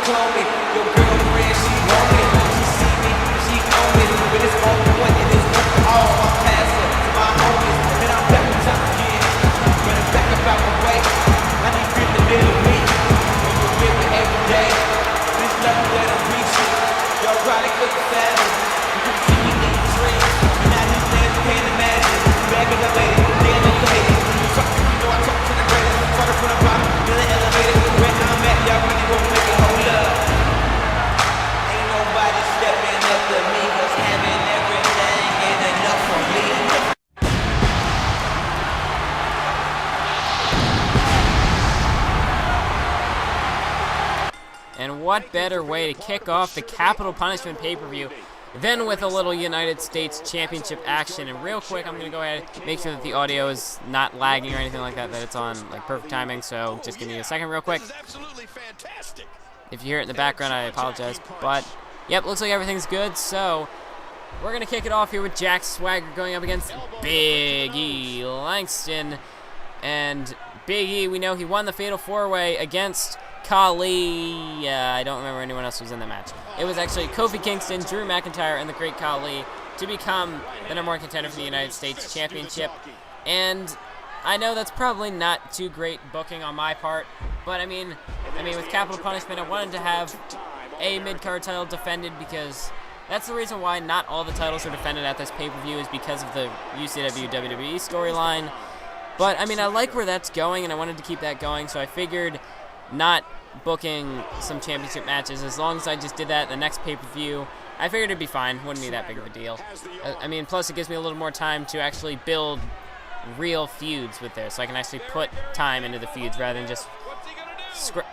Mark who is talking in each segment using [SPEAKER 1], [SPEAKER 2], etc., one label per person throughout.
[SPEAKER 1] clone me. Your girlfriend, she want me. She see me, she own me. But it's all one and it's one for all. I pass her to my homies, and I'm back in time again. Running back about my way. I need feel the little me. When you're with me every day, this love that I'm reaching. Y'all probably couldn't fathom. You can see me in the dreams. Now these days you can't imagine. Back in the lady, damn the lady. Talk to me, know I talk to the greatest. Started from the bottom, to the elevator. Where I'm at, y'all really won't make it hold up. Ain't nobody stepping up to me, 'cause having everything ain't enough for me.
[SPEAKER 2] And what better way to kick off the Capital Punishment pay-per-view than with a little United States Championship action. And real quick, I'm going to go ahead and make sure that the audio is not lagging or anything like that, that it's on like perfect timing. So just give me a second real quick. If you hear it in the background, I apologize. But, yep, looks like everything's good. So we're going to kick it off here with Jack Swagger going up against Big E Langston. And Big E, we know he won the Fatal 4-Way against Khali. I don't remember anyone else who was in the match. It was actually Kofi Kingston, Drew McIntyre, and the Great Khali to become the #1 contender for the United States Championship. And I know that's probably not too great booking on my part, but I mean, with Capital Punishment, I wanted to have a mid-card title defended because that's the reason why not all the titles are defended at this pay-per-view is because of the UCW WWE storyline. But I mean, I like where that's going, and I wanted to keep that going, so I figured not booking some championship matches, as long as I just did that in the next pay-per-view, I figured it'd be fine. Wouldn't be that big of a deal. I mean, plus it gives me a little more time to actually build real feuds with there, so I can actually put time into the feuds rather than just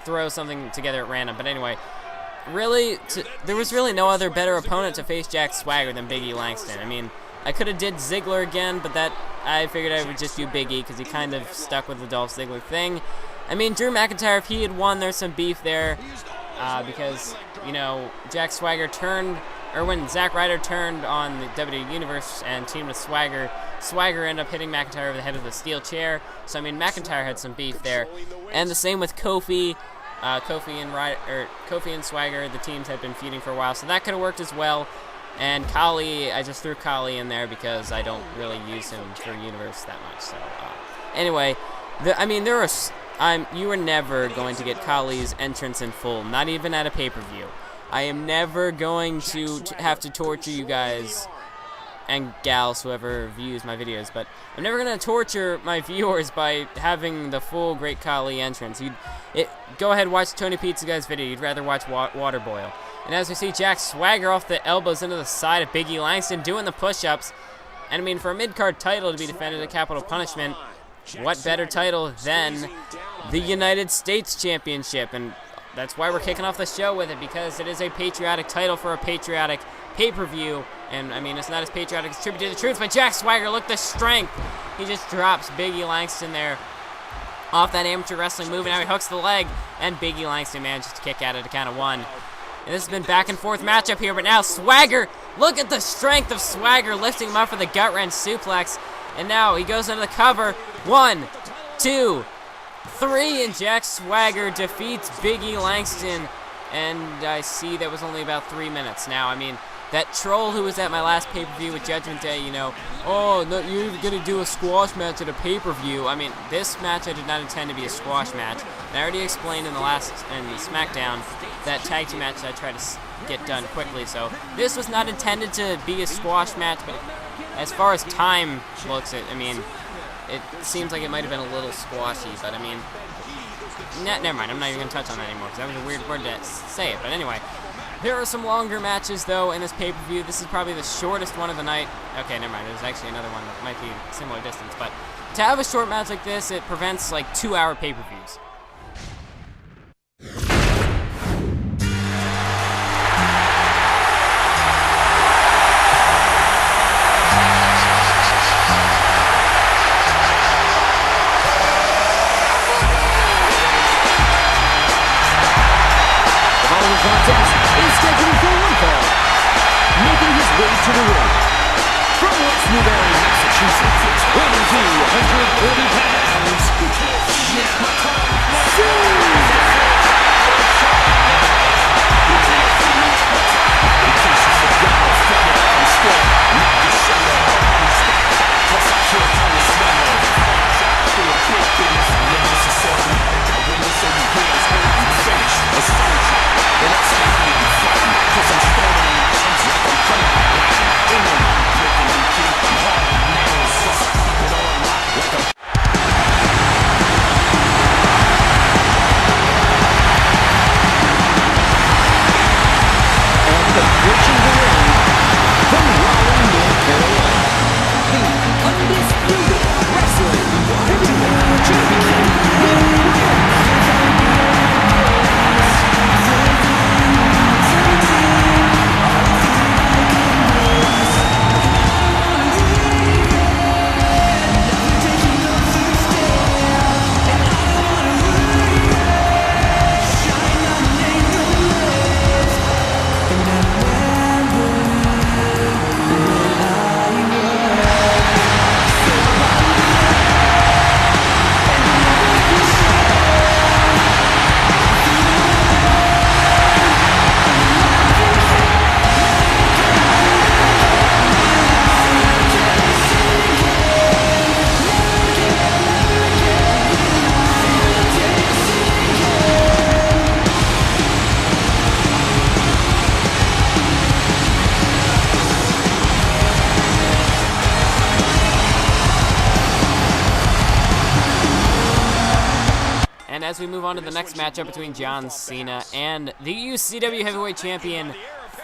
[SPEAKER 2] throw something together at random. But anyway, really, there was really no other better opponent to face Jack Swagger than Big E Langston. I mean, I could have did Ziggler again, but that I figured I would just do Big E because he kind of stuck with the Dolph Ziggler thing. I mean, Drew McIntyre, if he had won, there's some beef there because, you know, Jack Swagger turned, or when Zack Ryder turned on the WWE Universe and teamed with Swagger, Swagger ended up hitting McIntyre over the head with a steel chair. So, I mean, McIntyre had some beef there. And the same with Kofi. Kofi and Swagger, the teams had been feuding for a while, so that could have worked as well. And Khali, I just threw Khali in there because I don't really use him for Universe that much. So, anyway, you are never going to get Khali's entrance in full, not even at a pay-per-view. I am never going to have to torture you guys and gals, whoever views my videos, but I'm never going to torture my viewers by having the full Great Khali entrance. Go ahead and watch Tony Pizza Guy's video. You'd rather watch Water Boil. And as we see Jack Swagger off the elbows into the side of Big E Langston doing the push-ups. And I mean, for a mid-card title to be defended at Capital Punishment, what better title than the United States Championship? And that's why we're kicking off the show with it, because it is a patriotic title for a patriotic pay-per-view. And I mean, it's not as patriotic as Tribute to the Truth, but Jack Swagger, look the strength. He just drops Big E Langston there off that amateur wrestling move, and now he hooks the leg, and Big E Langston manages to kick out at a count of 1. And this has been back and forth matchup here, but now Swagger, look at the strength of Swagger lifting him up for the gut wrench suplex. And now he goes under the cover. 1, 2, 3, and Jack Swagger defeats Big E Langston. And I see that was only about 3 minutes. Now, I mean, that troll who was at my last pay-per-view with Judgment Day, you know, oh, no, you're going to do a squash match at a pay-per-view. I mean, this match I did not intend to be a squash match. And I already explained in the SmackDown that tag team match I tried to get done quickly. So this was not intended to be a squash match, but as far as time looks, it seems like it might have been a little squashy, but I mean, never mind. I'm not even going to touch on that anymore because that was a weird word to say it. But anyway, there are some longer matches, though, in this pay-per-view. This is probably the shortest one of the night. Okay, never mind. There's actually another one that might be similar distance. But to have a short match like this, it prevents, like, 2-hour pay-per-views.
[SPEAKER 3] Making his way to the ring, from West Newbury, Massachusetts, weighing 240 pounds,
[SPEAKER 2] And as we move on to the next matchup between John Cena and the UCW Heavyweight Champion,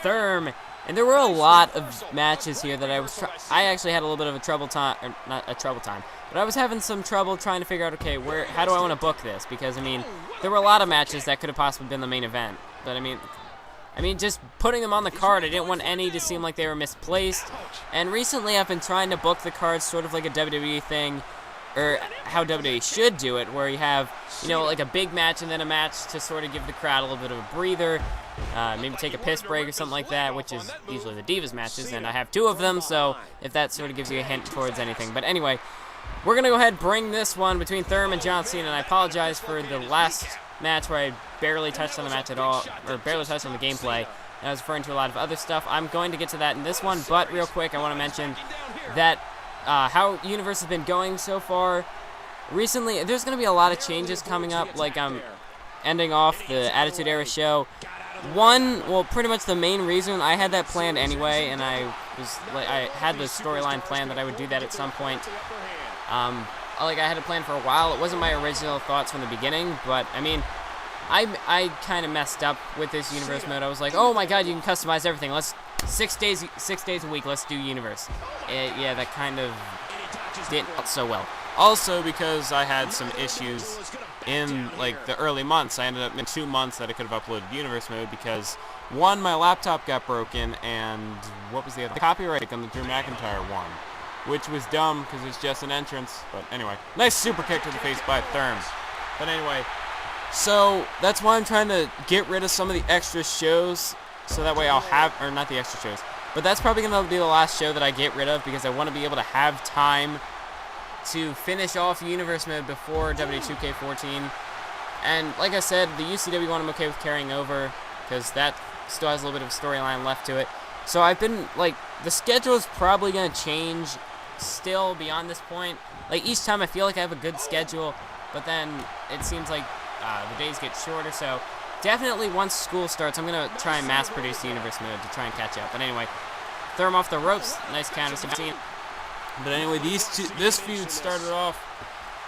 [SPEAKER 2] Therme. And there were a lot of matches here that I actually had a little bit of a trouble time, or not a trouble time, but I was having some trouble trying to figure out, okay, how do I want to book this? Because, I mean, there were a lot of matches that could have possibly been the main event. But, I mean, just putting them on the card, I didn't want any to seem like they were misplaced. And recently I've been trying to book the cards sort of like a WWE thing, or how WWE should do it, where you have, you know, like a big match and then a match to sort of give the crowd a little bit of a breather, maybe take a piss break or something like that, which is usually the Divas matches, and I have 2 of them, so if that sort of gives you a hint towards anything. But anyway, we're going to go ahead and bring this one between Therme and John Cena, and I apologize for the last match where I barely touched on the match at all, or barely touched on the gameplay, and I was referring to a lot of other stuff. I'm going to get to that in this one, but real quick, I want to mention that how Universe has been going so far. Recently, there's going to be a lot of changes coming up, like I'm ending off the Attitude Era show. Well, pretty much the main reason, I had that planned anyway, and I had the storyline planned that I would do that at some point. I had a plan for a while. It wasn't my original thoughts from the beginning, but I mean, I kind of messed up with this Universe mode. I was like, oh my god, you can customize everything. Let's 6 days a week, let's do Universe. Yeah, that kind of didn't so well. Also, because I had some issues in like the early months, I ended up in 2 months that I could have uploaded Universe mode because one, my laptop got broken, and what was the other? The copyright on the Drew McIntyre one, which was dumb because it's just an entrance. But anyway, nice super kick to the face by Therme. But anyway, so that's why I'm trying to get rid of some of the extra shows, so that way I'll have, or not the extra shows, but that's probably going to be the last show that I get rid of because I want to be able to have time to finish off Universe mode before WWE2K14. And like I said, the UCW one I'm okay with carrying over because that still has a little bit of a storyline left to it. So I've been, like, the schedule is probably going to change still beyond this point. Like, each time I feel like I have a good schedule, but then it seems like the days get shorter, so definitely once school starts, I'm going to try and mass produce the Universe mode to try and catch up. But anyway, Therme off the ropes, nice counter 16. But anyway, this feud started off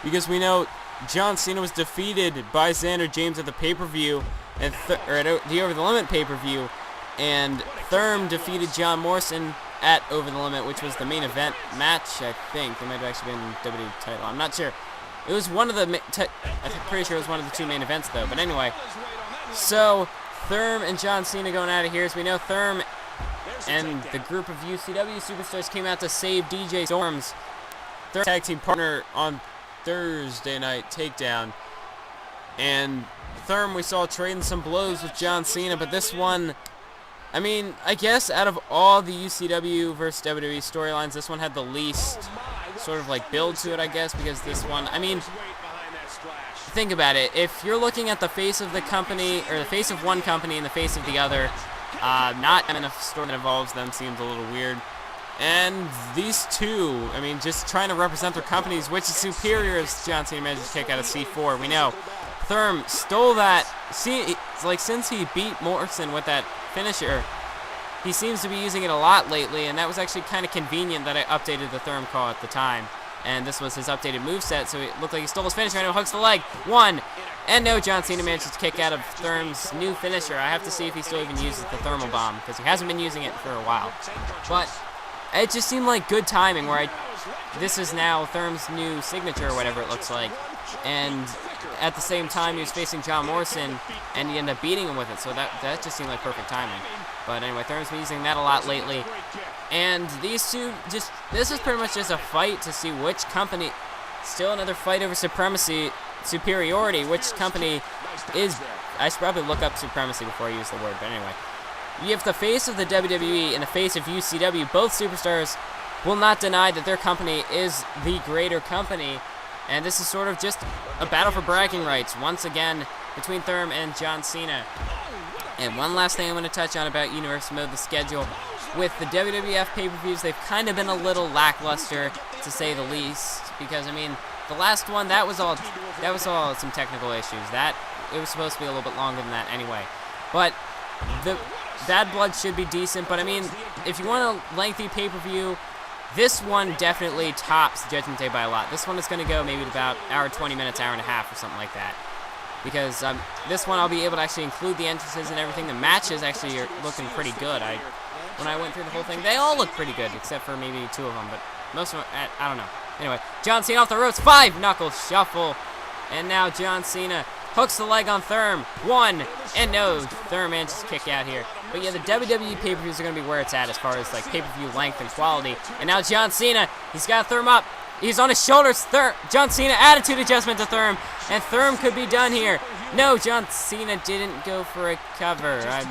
[SPEAKER 2] because we know John Cena was defeated by Zander James at the pay-per-view, and at the Over the Limit pay-per-view, and Therme defeated John Morrison at Over the Limit, which was the main event match, I think. It might have actually been WWE title, I'm not sure. It was one of the, I'm pretty sure it was one of the 2 main events though, but anyway. So, Therme and John Cena going out of here. As we know, Therme and the group of UCW superstars came out to save DJ Storm's tag team partner on Thursday Night Takedown. And Therme, we saw trading some blows with John Cena, but this one, I mean, I guess out of all the UCW versus WWE storylines, this one had the least sort of like build to it, I guess, because this one, I mean, think about it. If you're looking at the face of the company, or the face of one company and the face of the other, not in a story that involves them seems a little weird. And these two, I mean, just trying to represent their companies, which is superior as John Cena manages to kick out of C4. We know Therme stole that. See, like, since he beat Morrison with that finisher, he seems to be using it a lot lately, and that was actually kind of convenient that I updated the Therme call at the time. And this was his updated moveset, so it looked like he stole his finisher, and it hooks the leg. 1. And no, John Cena manages to kick out of Therme's new finisher. I have to see if he still even uses the thermal bomb, because he hasn't been using it for a while. But it just seemed like good timing where this is now Therme's new signature or whatever it looks like. And at the same time, he was facing John Morrison, and he ended up beating him with it. So that just seemed like perfect timing. But anyway, Therme's been using that a lot lately. And these two, this is pretty much just a fight to see which company, still another fight over superiority, which company is, I should probably look up supremacy before I use the word, but anyway. You have the face of the WWE and the face of UCW. Both superstars will not deny that their company is the greater company. And this is sort of just a battle for bragging rights, once again, between Therme and John Cena. And one last thing I want to touch on about Universe Mode, the schedule. With the WWF pay-per-views, they've kind of been a little lackluster, to say the least. Because, I mean, the last one, that was all some technical issues. It was supposed to be a little bit longer than that anyway. But the Bad Blood should be decent. But, I mean, if you want a lengthy pay-per-view, this one definitely tops Judgment Day by a lot. This one is going to go maybe about hour 20 minutes, hour and a half, or something like that. Because this one I'll be able to actually include the entrances and everything. The matches actually are looking pretty good. When I went through the whole thing, they all look pretty good, except for maybe 2 of them. But most of them, I don't know. Anyway, John Cena off the ropes, 5-knuckle shuffle. And now John Cena hooks the leg on Therme. 1, and no, Therme manages to kick out here. But yeah, the WWE pay-per-views are going to be where it's at as far as like pay-per-view length and quality. And now John Cena, he's got Therme up. He's on his shoulders. John Cena, attitude adjustment to Therme. And Therme could be done here. No, John Cena didn't go for a cover. I'm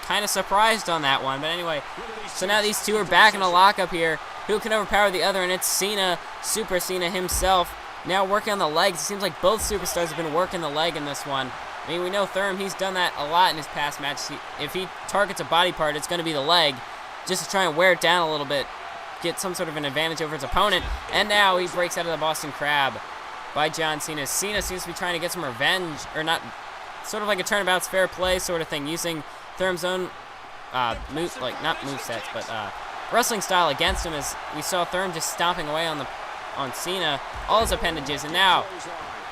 [SPEAKER 2] kind of surprised on that one. But anyway, so now these two are back in a lockup here. Who can overpower the other? And it's Cena, Super Cena himself, now working on the legs. It seems like both superstars have been working the leg in this one. I mean, we know Therme, he's done that a lot in his past matches. If he targets a body part, it's going to be the leg, just to try and wear it down a little bit, get some sort of an advantage over his opponent. And now he breaks out of the Boston Crab by John Cena. Cena seems to be trying to get some revenge, or not, sort of like a turnabout's fair play sort of thing, using Therme's own, not movesets, but wrestling style against him, as we saw Therme just stomping away on Cena, all his appendages. And now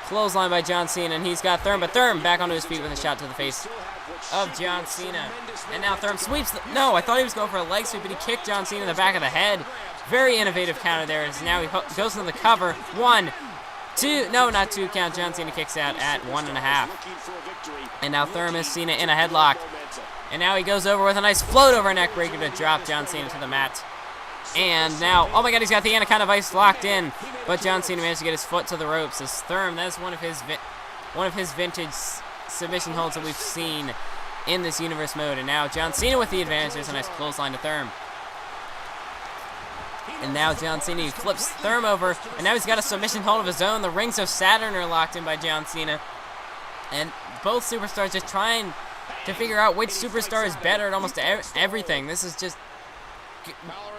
[SPEAKER 2] clothesline by John Cena, and he's got Therme, but Therme back onto his feet with a shot to the face of John Cena. And now Therme sweeps no, I thought he was going for a leg sweep, but he kicked John Cena in the back of the head. Very innovative counter there, as now he goes into the cover. 1, 2, no, not 2 count. John Cena kicks out at 1.5. And now Therme is Cena in a headlock. And now he goes over with a nice float over neck breaker to drop John Cena to the mat. And now, oh my god, he's got the Anaconda Vice locked in, but John Cena managed to get his foot to the ropes. As Therme, that is one of his vintage submission holds that we've seen in this Universe Mode. And now John Cena with the advantage. There's a nice clothesline to Therme. And now John Cena, he flips Therme over, and now he's got a submission hold of his own. The Rings of Saturn are locked in by John Cena. And both superstars just trying to figure out which superstar is better at almost everything. This is just,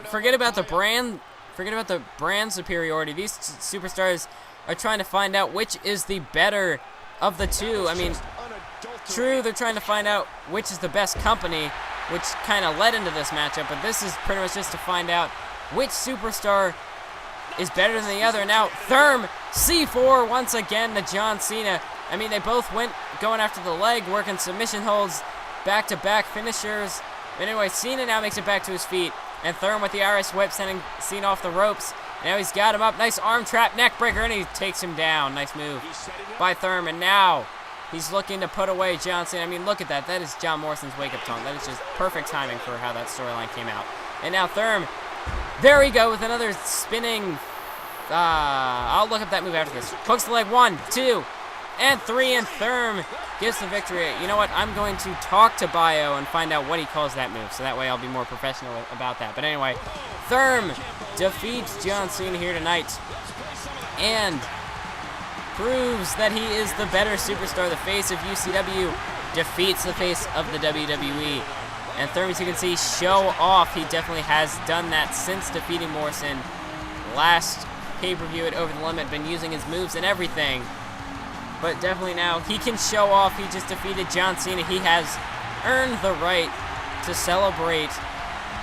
[SPEAKER 2] forget about the brand superiority. These superstars are trying to find out which is the better of the two. I mean, true, they're trying to find out which is the best company, which kind of led into this matchup, but this is pretty much just to find out which superstar is better than the other. Now, Therme, C4 once again to John Cena. I mean, they both went going after the leg, working submission holds, back-to-back finishers. But anyway, Cena now makes it back to his feet. And Therme with the Irish whip, sending Cena off the ropes. Now he's got him up. Nice arm trap, neck breaker, and he takes him down. Nice move by Therme. And now he's looking to put away John Cena. I mean, look at that. That is John Morrison's wake-up taunt. That is just perfect timing for how that storyline came out. And now Therme, there we go with another spinning. I'll look up that move after this. Hooks the leg, 1, 2, and 3, and Therme gets the victory. You know what? I'm going to talk to Bio and find out what he calls that move, so that way I'll be more professional about that. But anyway, Therme defeats John Cena here tonight and proves that he is the better superstar. The face of UCW defeats the face of the WWE. And Therme, as you can see, show off. He definitely has done that since defeating Morrison last pay-per-view at Over the Limit, been using his moves and everything. But definitely now he can show off. He just defeated John Cena. He has earned the right to celebrate.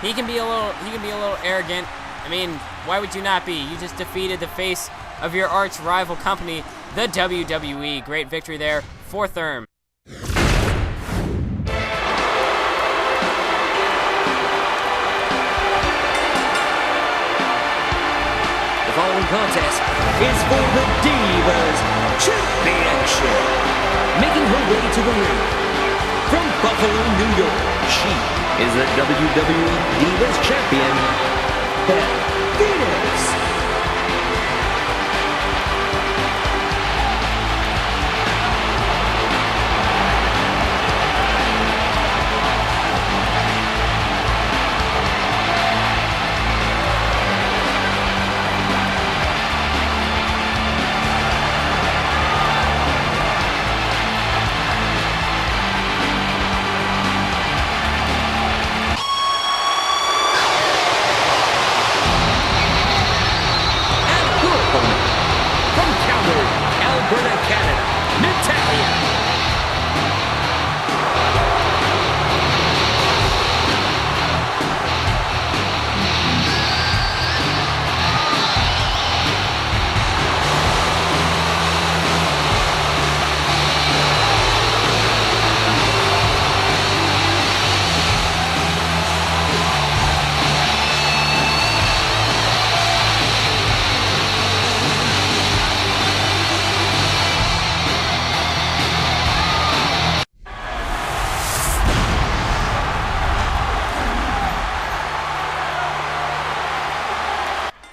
[SPEAKER 2] He can be a little arrogant. I mean, why would you not be? You just defeated the face of your arch rival company, the WWE. Great victory there for Therme.
[SPEAKER 3] is for the Divas Championship. Making her way to the ring from Buffalo, New York, she is the WWE Divas Champion, Beth Phoenix. Natalya.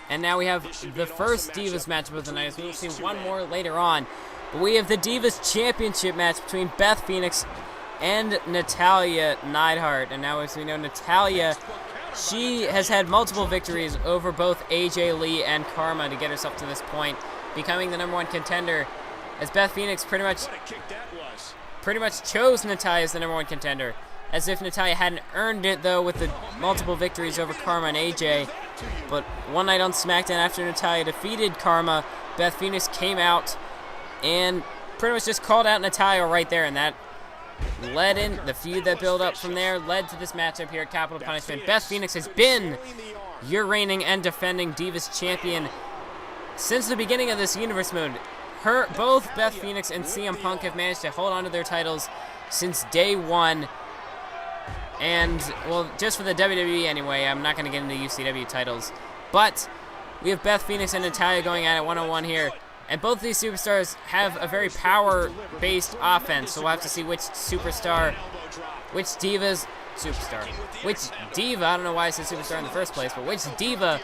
[SPEAKER 2] And now we have the first Divas matchup of the night. We will see one more later on. But we have the Divas Championship match between Beth Phoenix and Natalya Neidhart. And now, as we know, Natalya, she has had multiple victories over both AJ Lee and Kharma to get herself to this point, becoming the #1 contender, as Beth Phoenix pretty much chose Natalya as the #1 contender. As if Natalya hadn't earned it, though, with the multiple victories over Kharma and AJ. But one night on SmackDown, after Natalya defeated Kharma, Beth Phoenix came out and pretty much just called out Natalya right there, and that led in the feud that built up from there, led to this matchup here at Capital Punishment. Beth Phoenix has been your reigning and defending Divas champion since the beginning of this universe mode. Both Beth Phoenix and CM Punk have managed to hold on to their titles since day one. And, well, just for the WWE anyway, I'm not going to get into UCW titles. But we have Beth Phoenix and Natalya going at it one-on-one here. And both these superstars have a very power-based offense. So we'll have to see which superstar, which diva, I don't know why I said superstar in the first place, but which diva,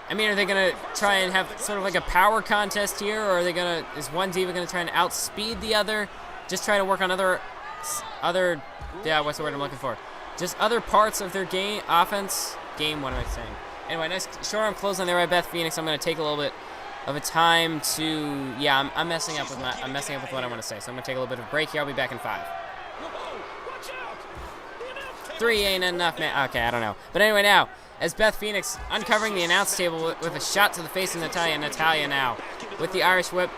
[SPEAKER 2] I mean, are they going to try and have sort of like a power contest here? Or are they going to, is one diva going to try and outspeed the other? Just try to work on other, yeah, what's the word I'm looking for? Just other parts of their what am I saying? Anyway, nice short arm clothesline there by Beth Phoenix. I'm going to take a little bit of a time to, yeah, I'm messing up with what I want to say. So I'm going to take a little bit of a break here. I'll be back in 5. 3 ain't enough, man. Okay, I don't know. But anyway, now, as Beth Phoenix uncovering the announce table with a shot to the face of Natalya. Natalya now with the Irish whip.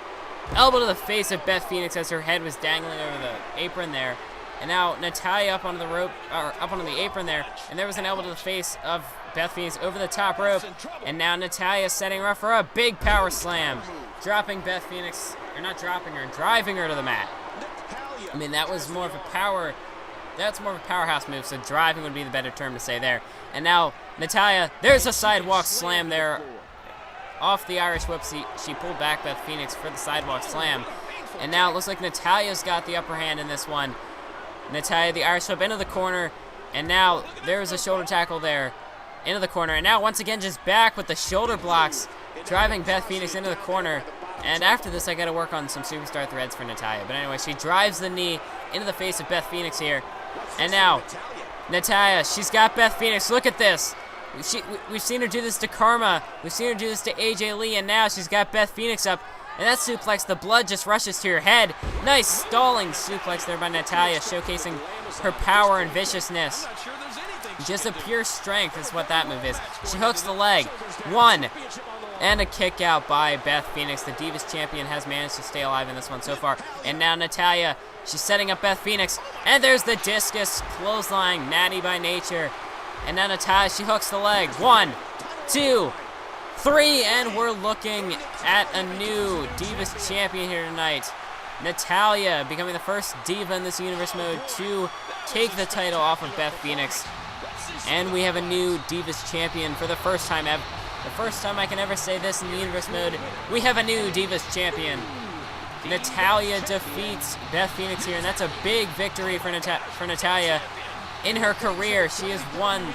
[SPEAKER 2] Elbow to the face of Beth Phoenix as her head was dangling over the apron there. And now Natalya up onto the rope, or up onto the apron there, and there was an elbow to the face of Beth Phoenix over the top rope. And now Natalya setting her up for a big power slam, dropping Beth Phoenix, or not dropping her, driving her to the mat. I mean, that was more of a powerhouse move, so driving would be the better term to say there. And now Natalya, there's a sidewalk slam there off the Irish whip. She pulled back Beth Phoenix for the sidewalk slam. And now it looks like Natalya's got the upper hand in this one. Natalya, the Irish whip into the corner, and now there's a shoulder tackle there into the corner. And now once again just back with the shoulder blocks, driving Beth Phoenix into the corner. And after this, I got to work on some superstar threads for Natalya. But anyway, she drives the knee into the face of Beth Phoenix here. And now Natalya, she's got Beth Phoenix. Look at this. We've seen her do this to Kharma. We've seen her do this to AJ Lee, and now she's got Beth Phoenix up. And that suplex, the blood just rushes to your head. Nice stalling suplex there by Natalya, showcasing her power and viciousness. Just a pure strength is what that move is. She hooks the leg. 1. And a kick out by Beth Phoenix. The Divas champion has managed to stay alive in this one so far. And now Natalya, she's setting up Beth Phoenix. And there's the discus clothesline, natty by nature. And now Natalya, she hooks the leg. 1, 2, 3, and we're looking at a new Divas champion here tonight. Natalya becoming the first diva in this universe mode to take the title off of Beth Phoenix. And we have a new Divas champion for the first time ever. The first time I can ever say this in the Universe mode, we have a new Divas champion. Natalya defeats Beth Phoenix here, and that's a big victory for Natalya. In her career, she has won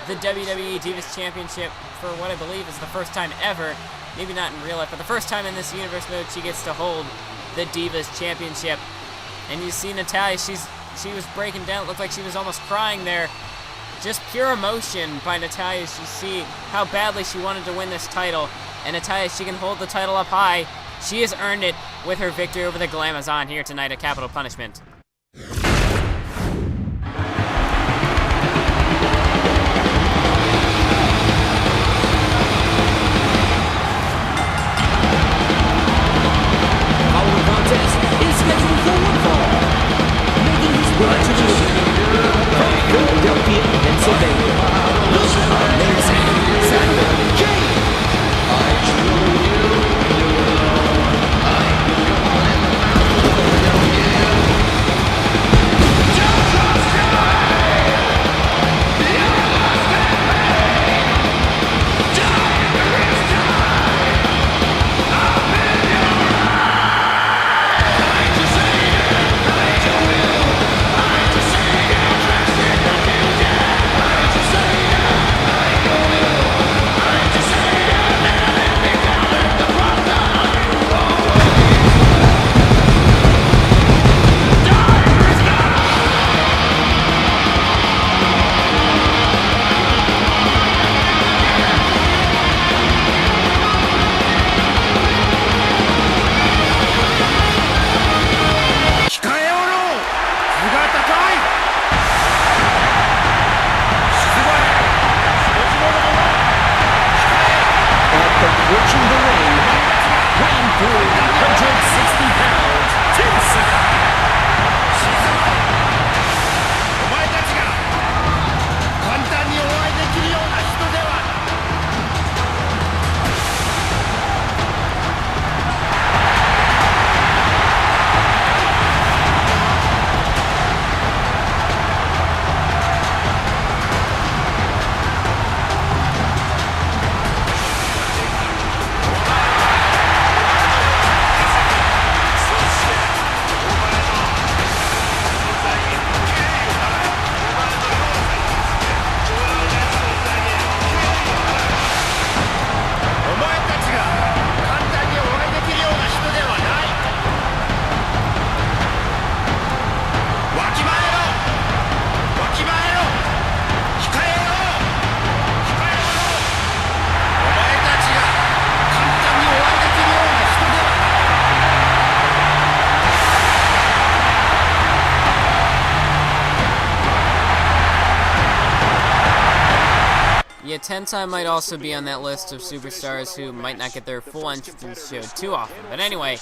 [SPEAKER 2] the WWE Divas Championship for what I believe is the first time ever. Maybe not in real life, but the first time in this Universe mode she gets to hold the Divas Championship. And you see Natalya, she was breaking down. It looked like she was almost crying there. Just pure emotion by Natalya. You see how badly she wanted to win this title. And Natalya, she can hold the title up high. She has earned it with her victory over the Glamazon here tonight at Capital Punishment.
[SPEAKER 3] Following contest is scheduled for one fall. Making his way to the ring from Philadelphia, Pennsylvania. Langston, Zander, approaching the ring, weighing 160 pounds, Tensai. お前たちが簡単にお会いできるような人ではない。
[SPEAKER 2] Yeah, Tensai might also be on that list of superstars who might not get their full entrance show too often. But anyway,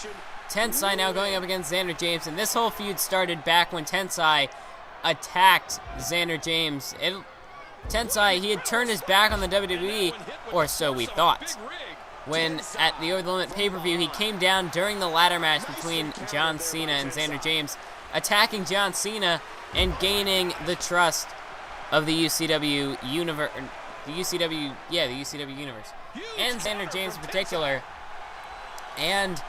[SPEAKER 2] Tensai now going up against Zander James, and this whole feud started back when Tensai attacked Zander James. Tensai, he had turned his back on the WWE, or so we thought. When at the Over the Limit pay-per-view, he came down during the ladder match between John Cena and Zander James, attacking John Cena and gaining the trust of the UCW universe. The UCW universe, and Zander James in particular. And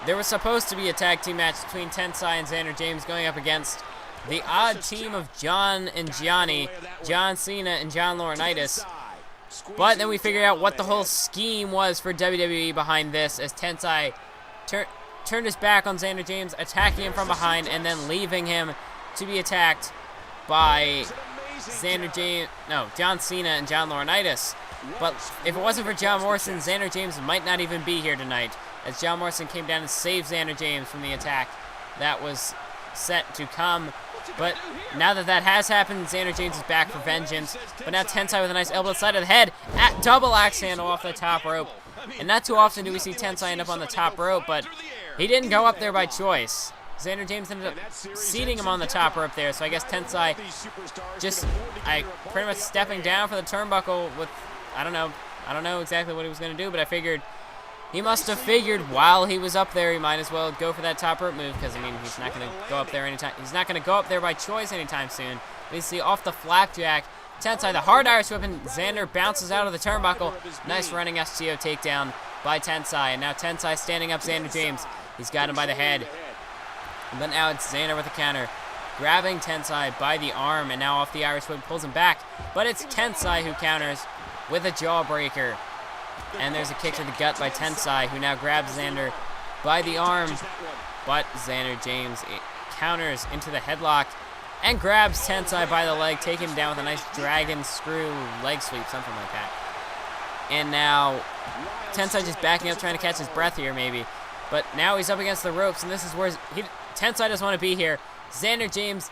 [SPEAKER 2] there was supposed to be a tag team match between Tensai and Zander James going up against the odd team of John and Johnny, John Cena and John Laurinaitis. But then we figured out what the whole scheme was for WWE behind this, as Tensai turned his back on Zander James, attacking him from behind, and then leaving him to be attacked by John Cena and John Laurinaitis. But if it wasn't for John Morrison, Zander James might not even be here tonight, as John Morrison came down and saved Zander James from the attack that was set to come. But now that has happened, Zander James is back for vengeance. But now Tensai with a nice elbow to the side of the head, at double axe handle off the top rope. And not too often do we see Tensai end up on the top rope, but he didn't go up there by choice. Zander James ended up seating him on the top rope there, so I guess Tensai just pretty much stepping down for the turnbuckle with, I don't know exactly what he was going to do, but I figured he must have figured while he was up there he might as well go for that top rope move, because I mean he's not going to go up there anytime. He's not going to go up there by choice anytime soon. We see off the flapjack, Tensai, the hard Irish whip, and Zander bounces out of the turnbuckle. Nice running STO takedown by Tensai. And now Tensai standing up Zander James. He's got him by the head. But now it's Zander with a counter. Grabbing Tensai by the arm, and now off the Irish whip, pulls him back. But it's Tensai who counters with a jawbreaker. And there's a kick to the gut by Tensai, who now grabs Zander by the arm. But Zander James counters into the headlock and grabs Tensai by the leg, taking him down with a nice dragon screw leg sweep, something like that. And now Tensai just backing up, trying to catch his breath here maybe. But now he's up against the ropes, and this is where Tensai doesn't want to be here. Zander James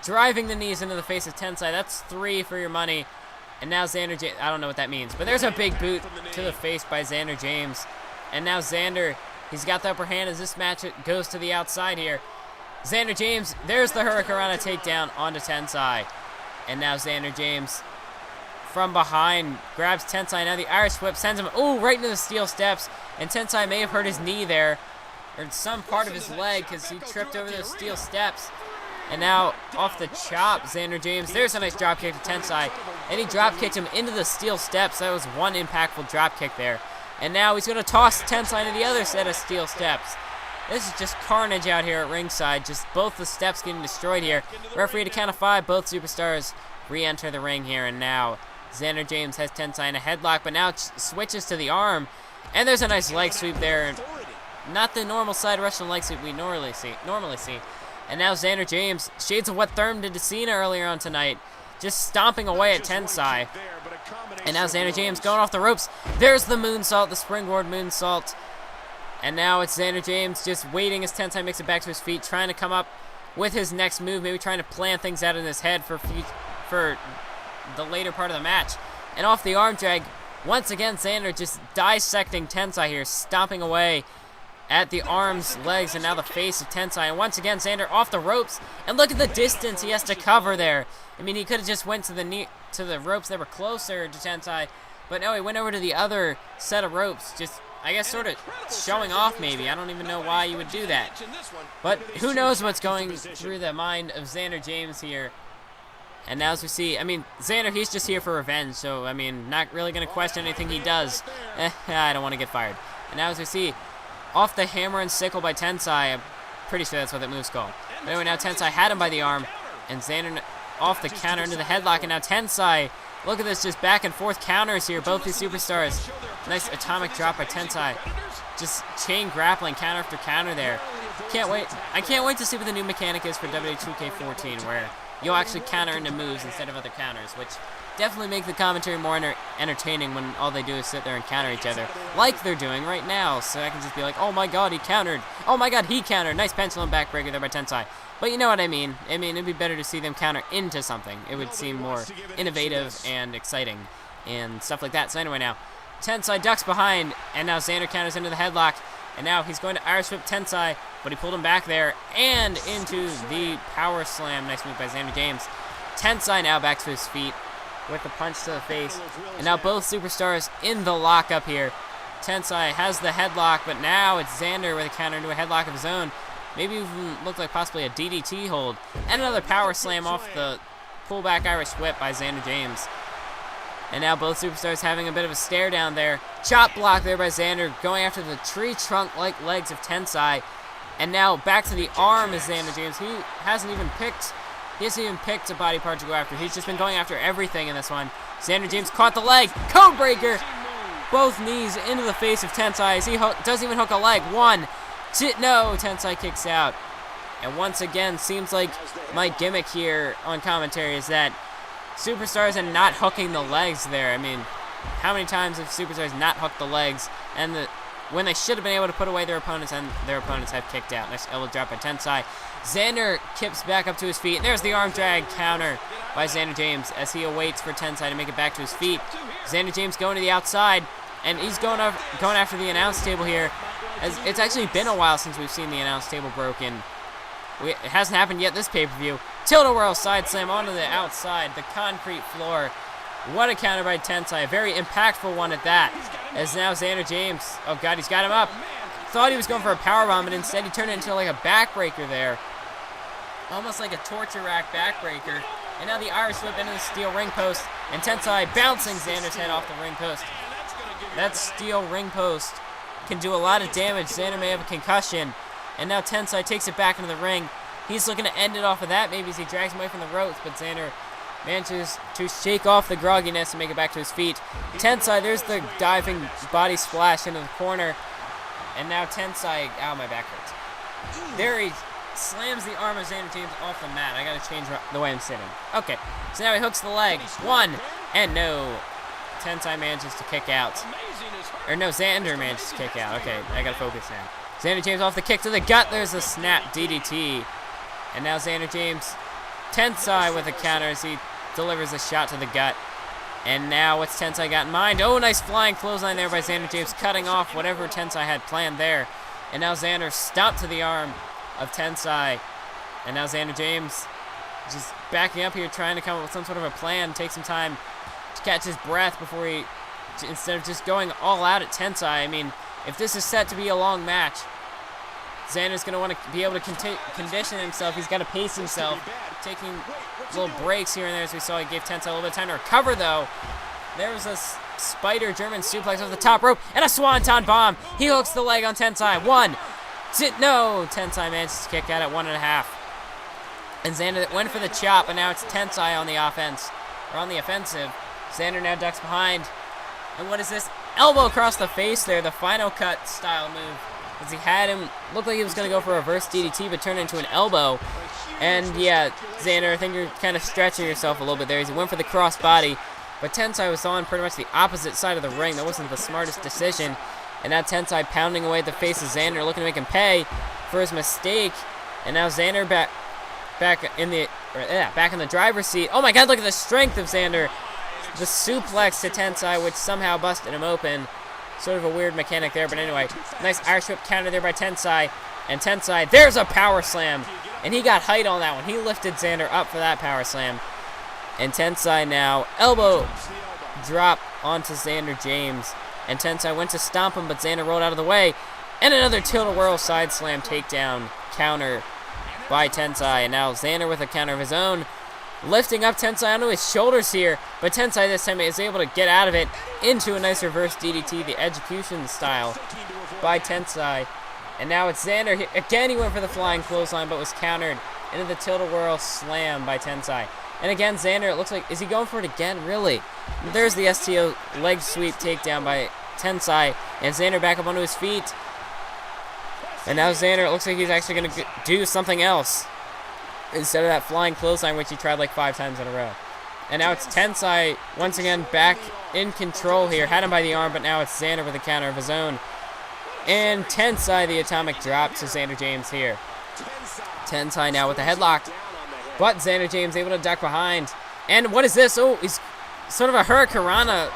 [SPEAKER 2] driving the knees into the face of Tensai. That's 3 for your money. And now Zander James, I don't know what that means, but there's a big boot to the face by Zander James. And now Zander, he's got the upper hand as this match goes to the outside here. Zander James, there's the Hurricanrana takedown onto Tensai. And now Zander James from behind grabs Tensai. Now the Irish whip sends him, right into the steel steps. And Tensai may have hurt his knee there, or some part of his leg, because he tripped over those steel steps. And now off the chop, Zander James, there's a nice drop kick to Tensai. And he drop kicked him into the steel steps. That was one impactful drop kick there. And now he's going to toss Tensai into the other set of steel steps. This is just carnage out here at ringside. Just both the steps getting destroyed here. Referee to count of 5. Both superstars re-enter the ring here. And now Zander James has Tensai in a headlock, but now it switches to the arm. And there's a nice leg sweep there. Not the normal side Russian leg sweep we normally see. And now Zander James, shades of what Therme did to Cena earlier on tonight, just stomping away at Tensai. And now Zander James going off the ropes. There's the moonsault, the springboard moonsault. And now it's Zander James just waiting as Tensai makes it back to his feet, trying to come up with his next move, maybe trying to plan things out in his head for the later part of the match. And off the arm drag, once again Zander just dissecting Tensai here, stomping away at the arms, legs, and now the face of Tensai. And once again Zander off the ropes, and look at the distance he has to cover there. I mean, he could have just went to the ropes that were closer to Tensai, but no, he went over to the other set of ropes, just I guess sort of showing off maybe. I don't even know why you would do that. But who knows what's going through the mind of Zander James here. And now as we see, I mean, Zander, he's just here for revenge. So, I mean, not really going to question anything he does. I don't want to get fired. And now as we see, off the hammer and sickle by Tensai. I'm pretty sure that's what that move's called. But anyway, now Tensai had him by the arm. And Zander off the counter into the headlock. And now Tensai, look at this, just back and forth counters here. Both these superstars. Nice atomic drop by Tensai. Just chain grappling, counter after counter there. Can't wait. I can't wait to see what the new mechanic is for WWE 2K14, where you'll actually counter into moves instead of other counters, which definitely make the commentary more entertaining when all they do is sit there and counter each other, like they're doing right now. So I can just be like, oh my god, he countered. Oh my god, he countered. Nice pendulum backbreaker there by Tensai. But you know what I mean. I mean, it'd be better to see them counter into something. It would seem more innovative and exciting and stuff like that. So anyway, now Tensai ducks behind, and now Zander counters into the headlock, and now he's going to Irish whip Tensai, but he pulled him back there, and into the power slam. Nice move by Zander James. Tensai now back to his feet with the punch to the face, and now both superstars in the lockup here. Tensai has the headlock, but now it's Zander with a counter into a headlock of his own. Maybe even looked like possibly a DDT hold, and another power slam off the pullback Irish whip by Zander James. And now both superstars having a bit of a stare down there. Chop block there by Zander, going after the tree trunk-like legs of Tensai. And now back to the arm is Zander James. He hasn't even picked a body part to go after. He's just been going after everything in this one. Zander James caught the leg. Code breaker. Both knees into the face of Tensai as he doesn't even hook a leg. 1, 2, no, Tensai kicks out. And once again, seems like my gimmick here on commentary is that superstars and not hooking the legs there. I mean, how many times have superstars not hooked the legs and when they should have been able to put away their opponents, and their opponents have kicked out. Nice elbow drop by Tensai. Zander kips back up to his feet. There's the arm drag counter by Zander James as he awaits for Tensai to make it back to his feet. Zander James going to the outside, and he's going after the announce table here. As it's actually been a while since we've seen the announce table broken. It hasn't happened yet this pay-per-view. Tilt-a-whirl side slam onto the outside, the concrete floor. What a counter by Tensai, a very impactful one at that. As now Zander James, oh god, he's got him up. Thought he was going for a powerbomb, but instead he turned it into like a backbreaker there. Almost like a torture rack backbreaker. And now the Irish whip into the steel ring post. And Tensai bouncing Zander's head off the ring post. That steel ring post can do a lot of damage. Zander may have a concussion. And now Tensai takes it back into the ring. He's looking to end it off of that maybe as he drags him away from the ropes. But Zander manages to shake off the grogginess and make it back to his feet. Tensai, there's the diving body splash into the corner. And now Tensai, ow, my back hurts. There he slams the arm of Zander James off the mat. I gotta change the way I'm sitting. Okay, so now he hooks the leg. One, and no. Tensai manages to kick out. Or no, Zander manages to kick out. Okay, I gotta focus now. Zander James off the kick to the gut. There's a snap DDT. And now Zander James, Tensai with a counter as he delivers a shot to the gut. And now what's Tensai got in mind? Oh, nice flying clothesline there by Zander James, cutting off whatever Tensai had planned there. And now Zander stomped to the arm of Tensai. And now Zander James just backing up here, trying to come up with some sort of a plan, take some time to catch his breath before he, instead of just going all out at Tensai. I mean, if this is set to be a long match, Zander's going to want to be able to condition himself. He's got to pace himself, taking little breaks here and there, as we saw. He gave Tensai a little bit of time to recover, though. There was a spider German suplex off the top rope, and a swanton bomb. He hooks the leg on Tensai. One, two, no. Tensai manages to kick out at 1.5. And Zander went for the chop, and now it's Tensai on the offense, or on the offensive. Zander now ducks behind. And what is this? Elbow across the face there, the final cut style move. As he had him, looked like he was going to go for a reverse DDT, but turned into an elbow. And yeah, Zander, I think you're kind of stretching yourself a little bit there as he went for the crossbody. But Tensai was on pretty much the opposite side of the ring. That wasn't the smartest decision. And now Tensai pounding away at the face of Zander, looking to make him pay for his mistake. And now Zander back in the driver's seat. Oh my God, look at the strength of Zander. The suplex to Tensai, which somehow busted him open. Sort of a weird mechanic there, but anyway. Nice Irish whip counter there by Tensai. And Tensai, there's a power slam. And he got height on that one. He lifted Zander up for that power slam. And Tensai now, elbow drop onto Zander James. And Tensai went to stomp him, but Zander rolled out of the way. And another tilt-a-whirl side slam takedown counter by Tensai. And now Zander with a counter of his own, lifting up Tensai onto his shoulders here, but Tensai this time is able to get out of it into a nice reverse DDT, the execution style by Tensai. And now it's Zander. Again, he went for the flying clothesline, but was countered into the tilt-a-whirl slam by Tensai. And again, Zander, it looks like, is he going for it again? Really? There's the STO leg sweep takedown by Tensai, and Zander back up onto his feet. And now Zander, it looks like he's actually going to do something else instead of that flying clothesline, which he tried like 5 times in a row. And now it's Tensai once again back in control here. Had him by the arm, but now it's Zander with a counter of his own. And Tensai, the atomic drop to Zander James here. Tensai now with the headlock, but Zander James able to duck behind. And what is this? Oh, he's sort of a hurricanrana.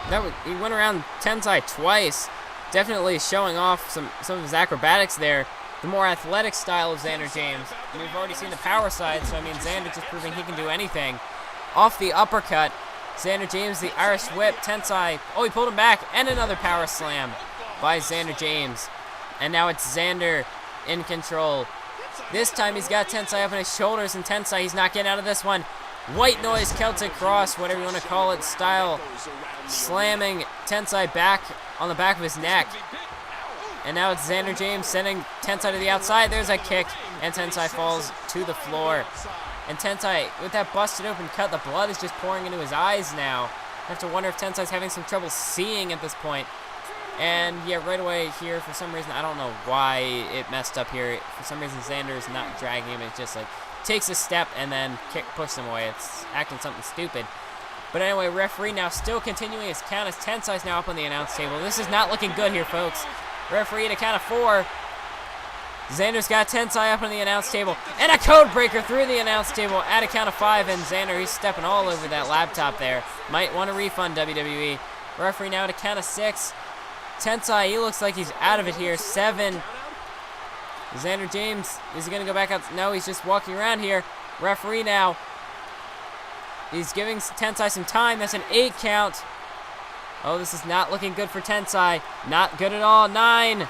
[SPEAKER 2] He went around Tensai twice. Definitely showing off some of his acrobatics there. The more athletic style of Zander James. And we've already seen the power side, so I mean, Zander just proving he can do anything. Off the uppercut, Zander James, the Irish whip, Tensai. Oh, he pulled him back, and another power slam by Zander James. And now it's Zander in control. This time he's got Tensai up on his shoulders, and Tensai, he's not getting out of this one. White noise, Celtic cross, whatever you want to call it, style. Slamming Tensai back on the back of his neck. And now it's Zander James sending Tensai to the outside. There's a kick, and Tensai falls to the floor. And Tensai, with that busted open cut, the blood is just pouring into his eyes now. I have to wonder if Tensai's having some trouble seeing at this point. And yeah, right away here, for some reason, I don't know why it messed up here. For some reason, Zander is not dragging him. It just like takes a step and then pushes him away. It's acting something stupid. But anyway, referee now still continuing his count as Tensai's now up on the announce table. This is not looking good here, folks. Referee at a count of 4. Zander's got Tensai up on the announce table. And a code breaker through the announce table at a count of 5. And Zander, he's stepping all over that laptop there. Might want a refund, WWE. Referee now at a count of 6. Tensai, he looks like he's out of it here. 7. Zander James, is he going to go back out? No, he's just walking around here. Referee now. He's giving Tensai some time. That's an 8 count. Oh, this is not looking good for Tensai. Not good at all. 9.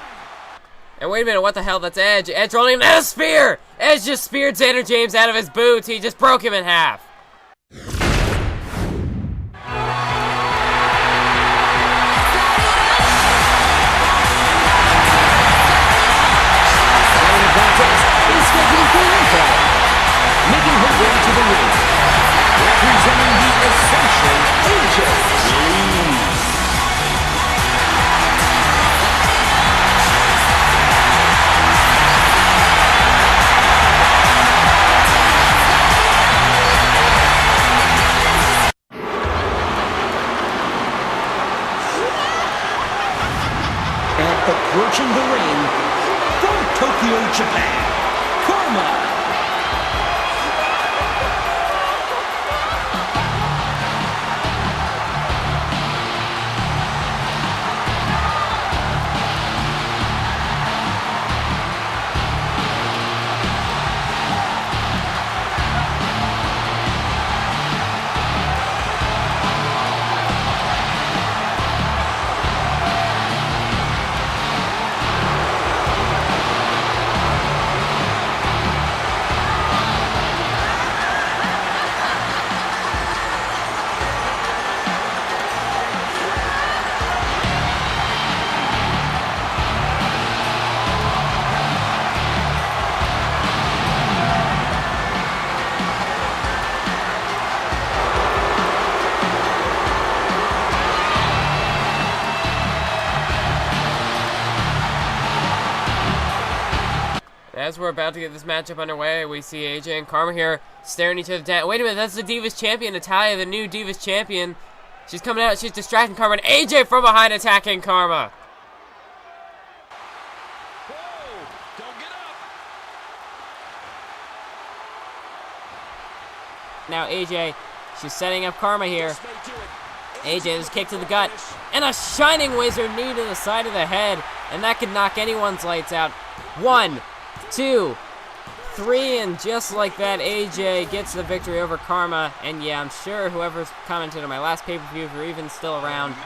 [SPEAKER 2] And wait a minute, what the hell? That's Edge. Edge rolling in, and a spear! Edge just speared Zander James out of his boots. He just broke him in half.
[SPEAKER 3] the ring from Tokyo, Japan, Kharma.
[SPEAKER 2] As we're about to get this matchup underway, we see AJ and Kharma here staring each other down. Wait a minute, that's the Divas champion, Natalya, the new Divas champion. She's coming out, she's distracting Kharma, and AJ from behind attacking Kharma.
[SPEAKER 4] Whoa, don't get up.
[SPEAKER 2] Now AJ, she's setting up Kharma here. AJ, this kick to the gut, and a shining wizard knee to the side of the head, and that could knock anyone's lights out. 1, 2, 3, and just like that, AJ gets the victory over Kharma. And yeah, I'm sure whoever's commented on my last pay-per-view, if you're even still around,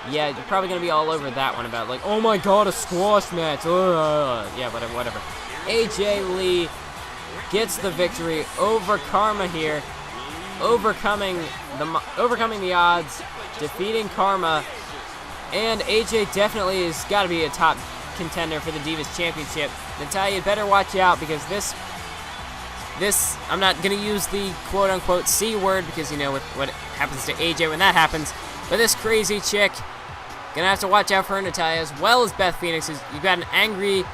[SPEAKER 2] yeah, you're probably going to be all over that one about, like, oh my god, a squash match. Yeah, whatever. AJ Lee gets the victory over Kharma here, overcoming the odds, defeating Kharma, and AJ definitely has got to be a top contender for the Divas Championship. Natalya, you better watch out, because this, I'm not going to use the quote-unquote C word, because you know what happens to AJ when that happens, but this crazy chick, going to have to watch out for her, Natalya, as well as Beth Phoenix. You've got an angry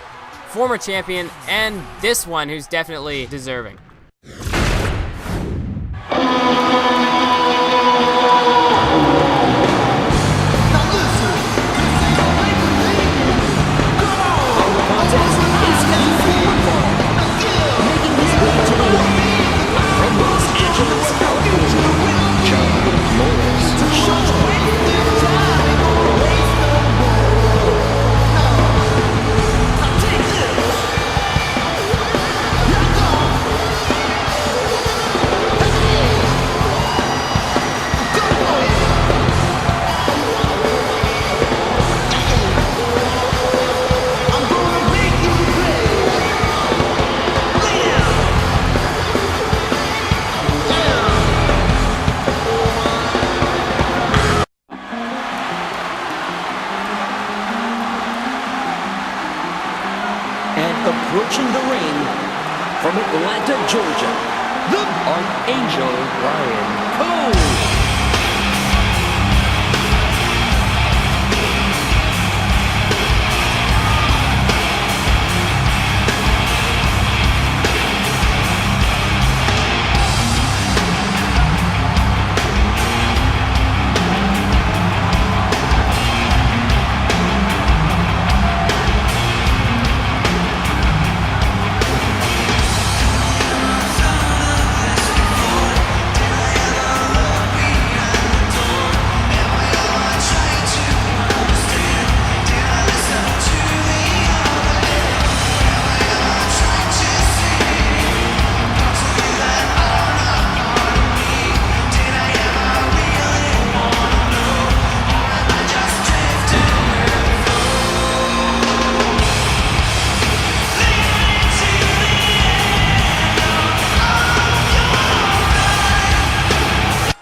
[SPEAKER 2] former champion, and this one who's definitely deserving.
[SPEAKER 3] Approaching the ring from Atlanta, Georgia, the Archangel Ryan Cole.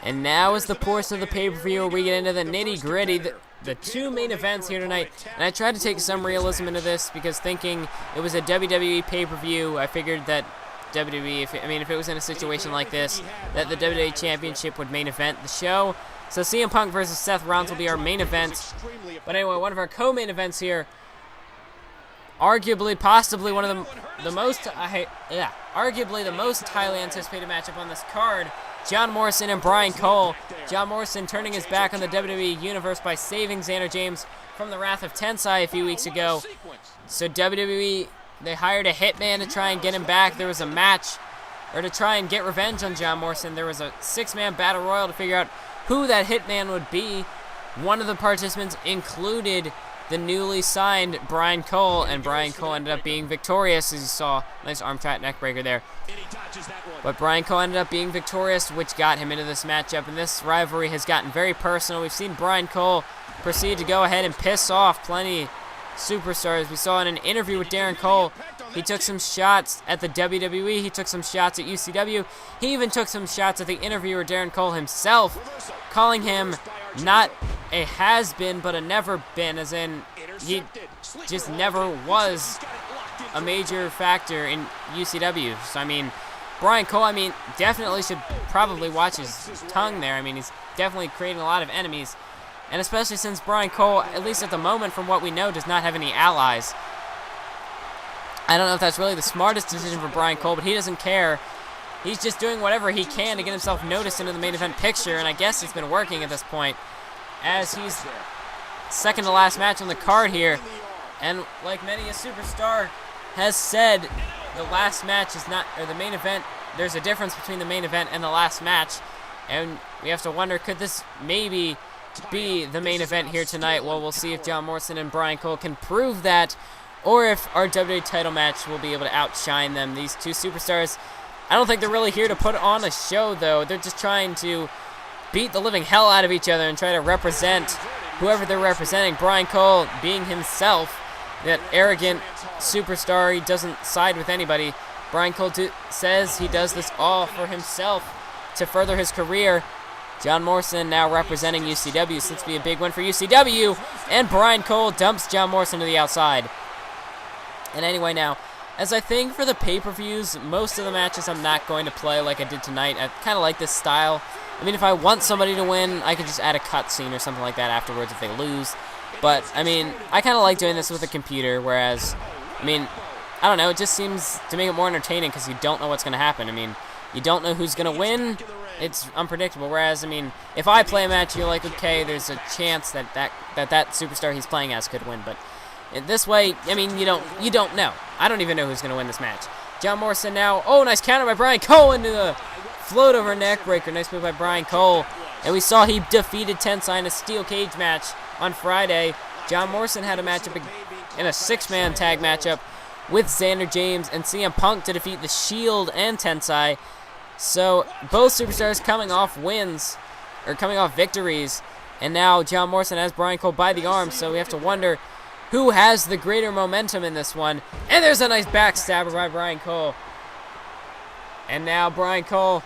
[SPEAKER 2] And now is the portion of the pay-per-view where we get into the nitty-gritty, the two main events here tonight. And I tried to take some realism into this, because thinking it was a WWE pay-per-view, I figured that WWE, if it was in a situation like this, that the WWE Championship would main event the show. So CM Punk versus Seth Rollins will be our main event. But anyway, one of our co-main events here, arguably, possibly one of the most highly anticipated matchup on this card. John Morrison and Brian Cole. John Morrison turning his back on the WWE Universe by saving Zander James from the wrath of Tensai a few weeks ago. So WWE, they hired a hitman to try and get him back. There was a match, or to try and get revenge on John Morrison. There was a 6-man battle royal to figure out who that hitman would be. One of the participants included the newly signed Brian Cole, and Brian Cole ended up being victorious, as you saw. Nice arm trap neck breaker there. But Brian Cole ended up being victorious, which got him into this matchup, and this rivalry has gotten very personal. We've seen Brian Cole proceed to go ahead and piss off plenty superstars. We saw in an interview with Darren Cole, he took some shots at the WWE, he took some shots at UCW, he even took some shots at the interviewer Darren Cole himself, calling him not a has-been, but a never-been, as in he just never was a major factor in UCW. So, I mean, Brian Cole, definitely should probably watch his tongue there. He's definitely creating a lot of enemies, and especially since Brian Cole, at least at the moment, from what we know, does not have any allies. I don't know if that's really the smartest decision for Brian Cole, but he doesn't care. He's just doing whatever he can to get himself noticed into the main event picture, and I guess it's been working at this point, as he's second to last match on the card here. And like many a superstar has said, the last match is not, or the main event, there's a difference between the main event and the last match, and we have to wonder, could this maybe be the main event here tonight? Well, we'll see if John Morrison and Brian Cole can prove that, or if our WWE title match will be able to outshine them. These two superstars, I don't think they're really here to put on a show, though. They're just trying to beat the living hell out of each other and try to represent whoever they're representing. Brian Cole being himself, that arrogant superstar. He doesn't side with anybody. Brian Cole says he does this all for himself to further his career. John Morrison now representing UCW, so this will be a big win for UCW. And Brian Cole dumps John Morrison to the outside. And anyway, now, as I think for the pay-per-views, most of the matches I'm not going to play like I did tonight. I kind of like this style. If I want somebody to win, I could just add a cutscene or something like that afterwards if they lose. But, I kind of like doing this with a computer, whereas, I don't know, it just seems to make it more entertaining because you don't know what's going to happen. You don't know who's going to win. It's unpredictable. Whereas, if I play a match, you're like, okay, there's a chance that superstar he's playing as could win. But this way, you don't know. I don't even know who's going to win this match. John Morrison now. Oh, nice counter by Brian Cole into the float over neck breaker. Nice move by Brian Cole. And we saw he defeated Tensai in a steel cage match on Friday. John Morrison had a matchup in a 6-man tag matchup with Zander James and CM Punk to defeat the Shield and Tensai. So both superstars coming off wins, or coming off victories. And now John Morrison has Brian Cole by the arm, so we have to wonder who has the greater momentum in this one. And there's a nice backstabber by Brian Cole. And now Brian Cole,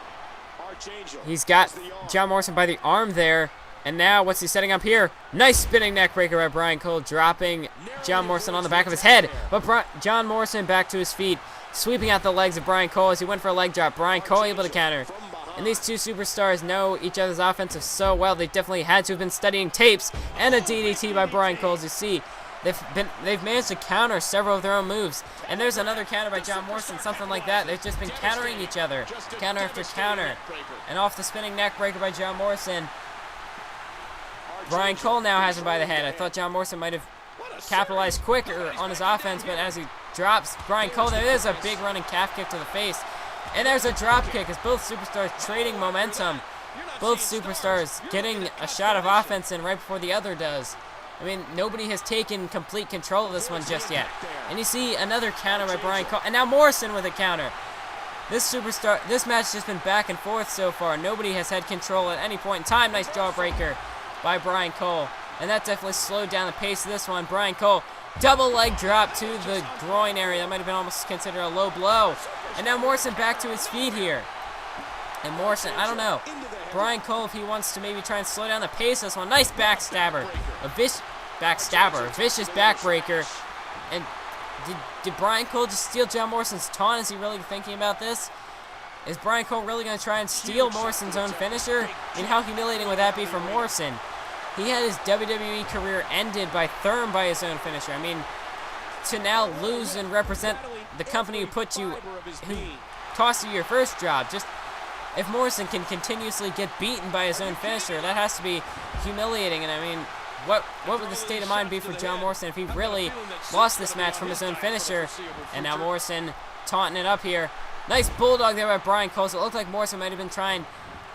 [SPEAKER 2] he's got John Morrison by the arm there. And now what's he setting up here? Nice spinning neck breaker by Brian Cole, dropping John Morrison on the back of his head. But John Morrison back to his feet, sweeping out the legs of Brian Cole as he went for a leg drop. Brian Cole able to counter. And these two superstars know each other's offensive so well, they definitely had to have been studying tapes. And a DDT by Brian Cole, as you see. They've managed to counter several of their own moves. And there's another counter by John Morrison, something like that. They've just been countering each other, counter after counter. And off the spinning neck breaker by John Morrison. Brian Cole now has him by the head. I thought John Morrison might have capitalized quicker on his offense, but as he drops Brian Cole, there is a big running calf kick to the face. And there's a drop kick as both superstars trading momentum. Both superstars getting a shot of offense in right before the other does. Nobody has taken complete control of this one just yet. And you see another counter by Brian Cole. And now Morrison with a counter. This match has just been back and forth so far. Nobody has had control at any point in time. Nice jawbreaker by Brian Cole. And that definitely slowed down the pace of this one. Brian Cole, double leg drop to the groin area. That might have been almost considered a low blow. And now Morrison back to his feet here. And Morrison, I don't know. Brian Cole, if he wants to maybe try and slow down the pace of this one. Nice backstabber. A vicious backbreaker. And did Brian Cole just steal John Morrison's taunt? Is he really thinking about this? Is Brian Cole really going to try and steal Morrison's own finisher? How humiliating would that be for Morrison? He had his WWE career ended by Therme by his own finisher. To now lose and represent the company who tossed you your first job. Just if Morrison can continuously get beaten by his own finisher, that has to be humiliating. And what would the state of mind be for John Morrison if he really lost this match from his own finisher? And now Morrison taunting it up here. Nice bulldog there by Brian Cole. So it looked like Morrison might have been trying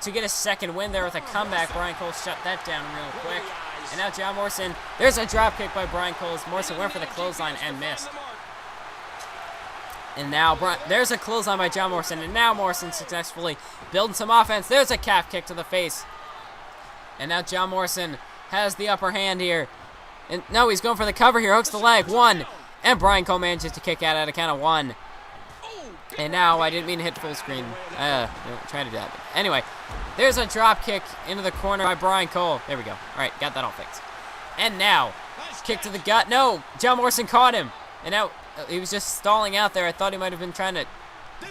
[SPEAKER 2] to get a second win there with a comeback. Brian Cole shut that down real quick. And now John Morrison, there's a drop kick by Brian Cole as Morrison went for the clothesline and missed. And now there's a clothesline by John Morrison, and now Morrison successfully building some offense. There's a calf kick to the face. And now John Morrison has the upper hand here. And no, he's going for the cover here. Hooks the leg. 1. And Brian Cole manages to kick out at a count of 1. And now, I didn't mean to hit full screen. Trying to do that. But anyway, there's a drop kick into the corner by Brian Cole. There we go. All right, got that all fixed. And now, kick to the gut. No, John Morrison caught him. And now, he was just stalling out there. I thought he might have been trying to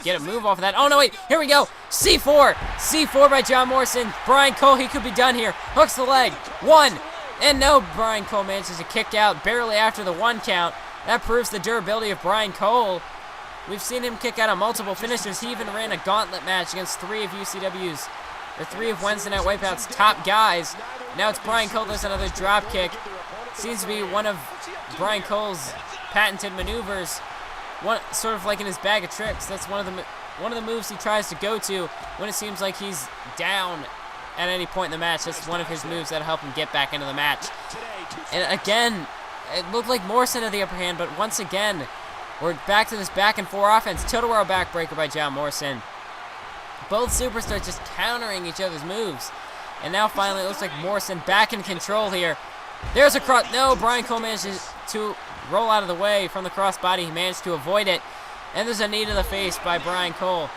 [SPEAKER 2] get a move off of that. Oh, no, wait. Here we go. C4. C4 by John Morrison. Brian Cole, he could be done here. Hooks the leg. 1. And no, Brian Cole manages to kick out barely after the 1 count. That proves the durability of Brian Cole. We've seen him kick out on multiple finishers. He even ran a gauntlet match against 3 of UCW's, or 3 of Wednesday Night Wipeout's top guys. Now it's Brian Cole. There's another drop kick. Seems to be one of Brian Cole's patented maneuvers. Sort of like in his bag of tricks. That's one of the moves he tries to go to when it seems like he's down at any point in the match. That's one of his moves that'll help him get back into the match. And again, it looked like Morrison had the upper hand, but once again, we're back to this back and forth offense. Total World backbreaker by John Morrison. Both superstars just countering each other's moves. And now finally it looks like Morrison back in control here. There's a cross. No, Brian Cole manages to roll out of the way from the crossbody. He managed to avoid it. And there's a knee to the face by Brian Cole.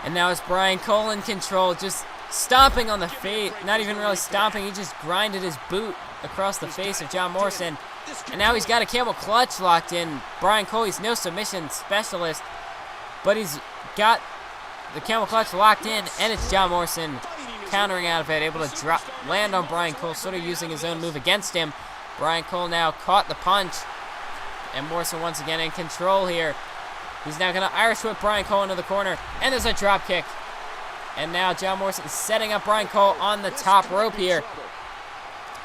[SPEAKER 2] And now it's Brian Cole in control, just stomping on the face. Not even really stomping. He just grinded his boot across the face of John Morrison. And now he's got a camel clutch locked in. Brian Cole, he's no submission specialist, but he's got the camel clutch locked in, and it's John Morrison countering out of it, able to land on Brian Cole, sort of using his own move against him. Brian Cole now caught the punch, and Morrison once again in control here. He's now going to Irish whip Brian Cole into the corner, and there's a drop kick. And now John Morrison is setting up Brian Cole on the top rope here.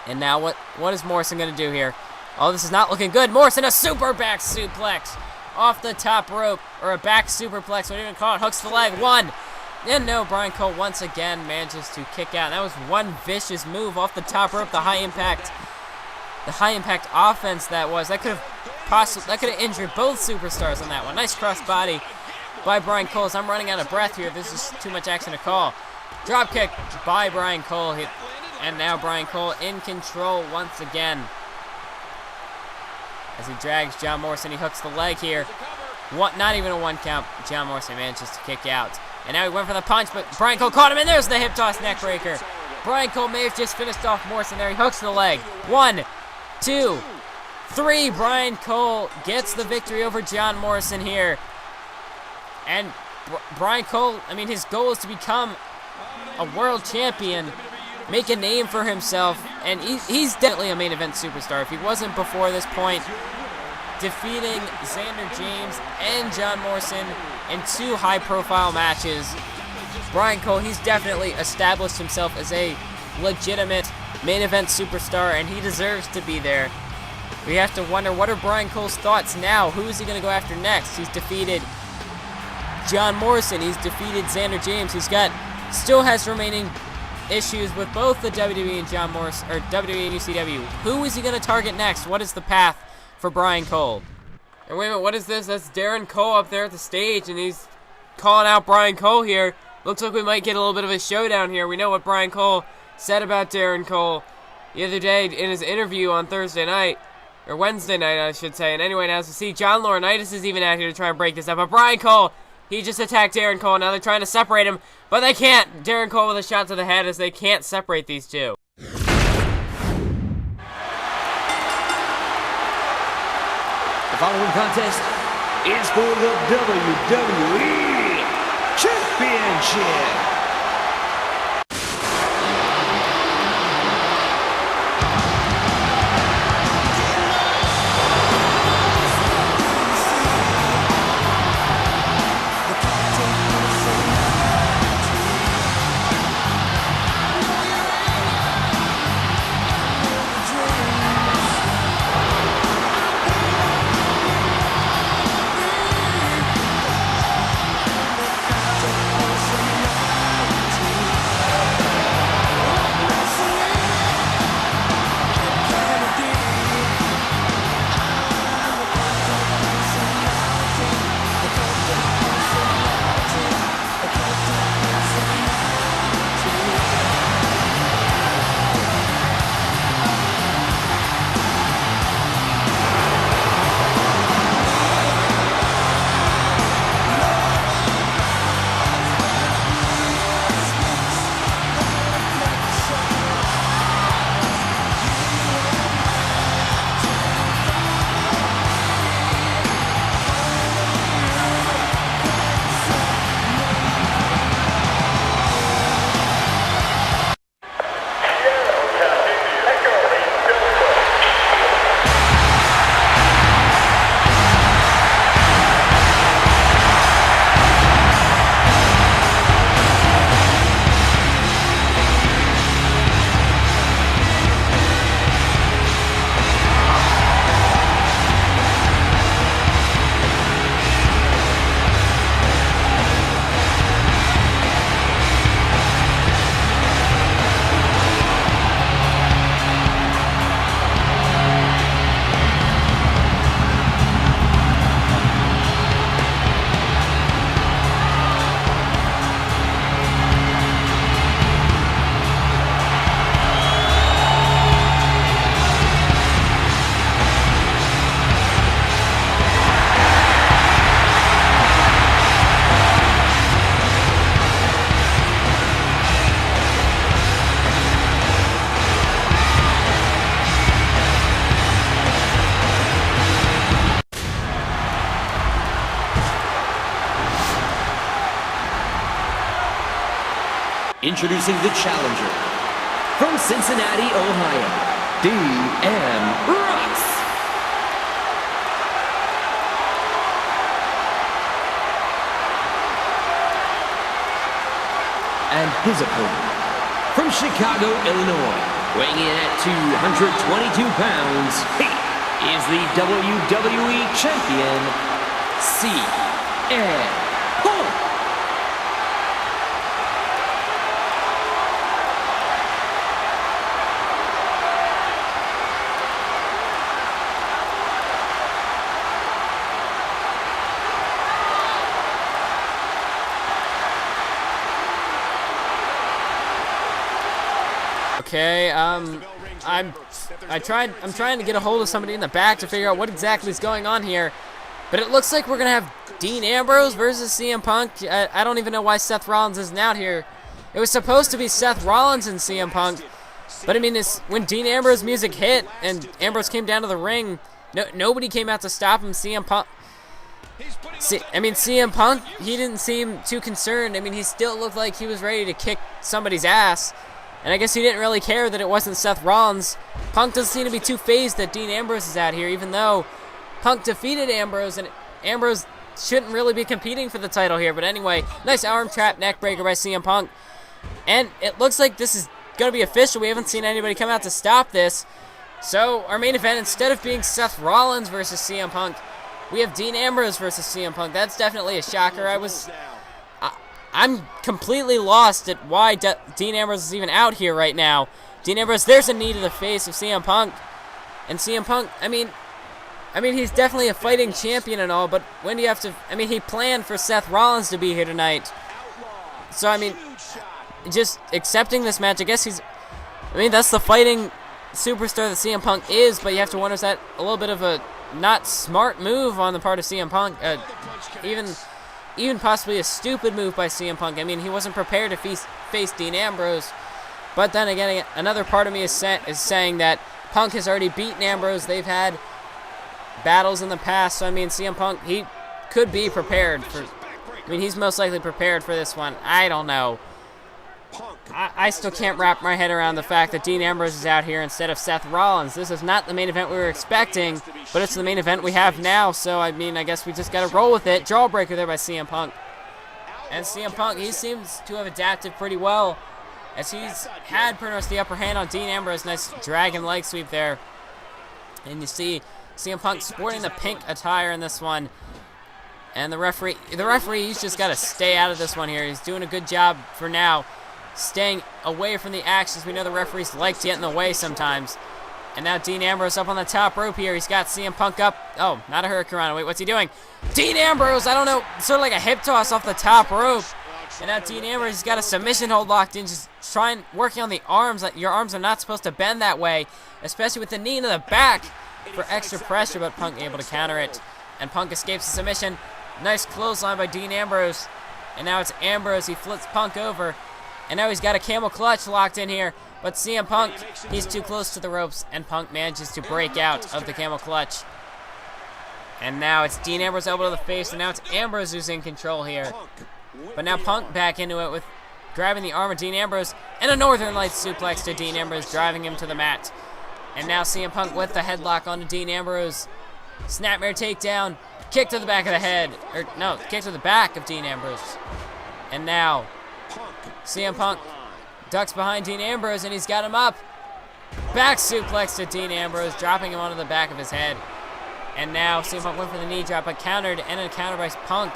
[SPEAKER 2] And now what is Morrison going to do here? Oh, this is not looking good. Morrison, a super back suplex off the top rope, or a back superplex, whatever you call it. Hooks the leg. 1. And no, Brian Cole once again manages to kick out. And that was one vicious move off the top rope. The high impact offense that was. That could have injured both superstars on that one. Nice cross body by Brian Cole. As I'm running out of breath here. This is too much action to call. Drop kick by Brian Cole. And now Brian Cole in control once again. As he drags John Morrison, he hooks the leg here. Not even a 1 count. John Morrison manages to kick out. And now he went for the punch, but Brian Cole caught him, and there's the hip toss neck breaker. Brian Cole may have just finished off Morrison there. He hooks the leg. 1, 2, 3. Brian Cole gets the victory over John Morrison here. And Brian Cole, I mean, his goal is to become a world champion, make a name for himself, and he's definitely a main event superstar. If he wasn't before this point, defeating Zander James and John Morrison in 2 high-profile matches, Brian Cole, he's definitely established himself as a legitimate main event superstar, and he deserves to be there. We have to wonder, what are Brian Cole's thoughts now? Who is he going to go after next? He's defeated John Morrison. He's defeated Zander James. Still has remaining issues with both the WWE and John Morrison, or WWE and UCW. Who is he going to target next? What is the path for Brian Cole? And wait a minute, what is this? That's Darren Cole up there at the stage, and he's calling out Brian Cole here. Looks like we might get a little bit of a showdown here. We know what Brian Cole said about Darren Cole the other day in his interview on Thursday night, or Wednesday night, I should say. And anyway, now as we see, John Laurinaitis is even out here to try and break this up. But Brian Cole, he just attacked Darren Cole. Now they're trying to separate him, but they can't. Darren Cole with a shot to the head, as they can't separate these two.
[SPEAKER 3] The following contest is for the WWE Championship. introducing the challenger. From Cincinnati, Ohio, DM Ross. And his opponent, from Chicago, Illinois, weighing in at 222 pounds, he is the WWE Champion, CM Punk.
[SPEAKER 2] Okay, I'm trying to get a hold of somebody in the back to figure out what exactly is going on here. But it looks like we're gonna have Dean Ambrose versus CM Punk. I don't even know why Seth Rollins isn't out here. It was supposed to be Seth Rollins and CM Punk, but I mean, when Dean Ambrose music hit and Ambrose came down to the ring, nobody came out to stop him. CM Punk. CM Punk, he didn't seem too concerned. I mean, he still looked like he was ready to kick somebody's ass. And I guess he didn't really care that it wasn't Seth Rollins. Punk doesn't seem to be too phased that Dean Ambrose is out here, even though Punk defeated Ambrose, and Ambrose shouldn't really be competing for the title here. But anyway, nice arm trap neck breaker by CM Punk. And it looks like this is going to be official. We haven't seen anybody come out to stop this. So our main event, instead of being Seth Rollins versus CM Punk, we have Dean Ambrose versus CM Punk. That's definitely a shocker. I'm completely lost at why Dean Ambrose is even out here right now. Dean Ambrose, there's a knee to the face of CM Punk. And CM Punk, I mean, he's definitely a fighting champion and all, but when do you have to... I mean, he planned for Seth Rollins to be here tonight. So, I mean, just accepting this match, I guess he's... I mean, that's the fighting superstar that CM Punk is, but you have to wonder, is that a little bit of a not smart move on the part of CM Punk? Even possibly a stupid move by CM Punk. I mean, he wasn't prepared to face Dean Ambrose. But then again, another part of me is saying that Punk has already beaten Ambrose. They've had battles in the past. So, I mean, CM Punk, he could be prepared for... I mean, he's most likely prepared for this one. I don't know. I still can't wrap my head around the fact that Dean Ambrose is out here instead of Seth Rollins. This is not the main event we were expecting, but it's the main event we have now. So, I mean, I guess we just got to roll with it. Jawbreaker there by CM Punk. And CM Punk, he seems to have adapted pretty well, as he's had pretty much the upper hand on Dean Ambrose. Nice dragon leg sweep there. And you see CM Punk sporting the pink attire in this one. And the referee, he's just got to stay out of this one here. He's doing a good job for now, staying away from the actions. We know the referees like to get in the way sometimes. And now Dean Ambrose up on the top rope here. He's got CM Punk up. Oh, not a hurricane. Wait, what's he doing? Dean Ambrose, I don't know, sort of like a hip toss off the top rope. And now Dean Ambrose has got a submission hold locked in, just working on the arms. Your arms are not supposed to bend that way, especially with the knee to the back for extra pressure, but Punk able to counter it. And Punk escapes the submission. Nice clothesline by Dean Ambrose. And now it's Ambrose. He flips Punk over. And now he's got a camel clutch locked in here. But CM Punk, he's too close to the ropes. And Punk manages to break out of the camel clutch. And now it's Dean Ambrose elbow to the face. And now it's Ambrose who's in control here. But now Punk back into it with grabbing the arm of Dean Ambrose. And a Northern Lights suplex to Dean Ambrose, driving him to the mat. And now CM Punk with the headlock onto Dean Ambrose. Snapmare takedown. Kick to the back of the head. Or, no, kick to the back of Dean Ambrose. And now, CM Punk ducks behind Dean Ambrose, and he's got him up. Back suplex to Dean Ambrose, dropping him onto the back of his head. And now, CM Punk went for the knee drop, but countered, and a counter by Punk.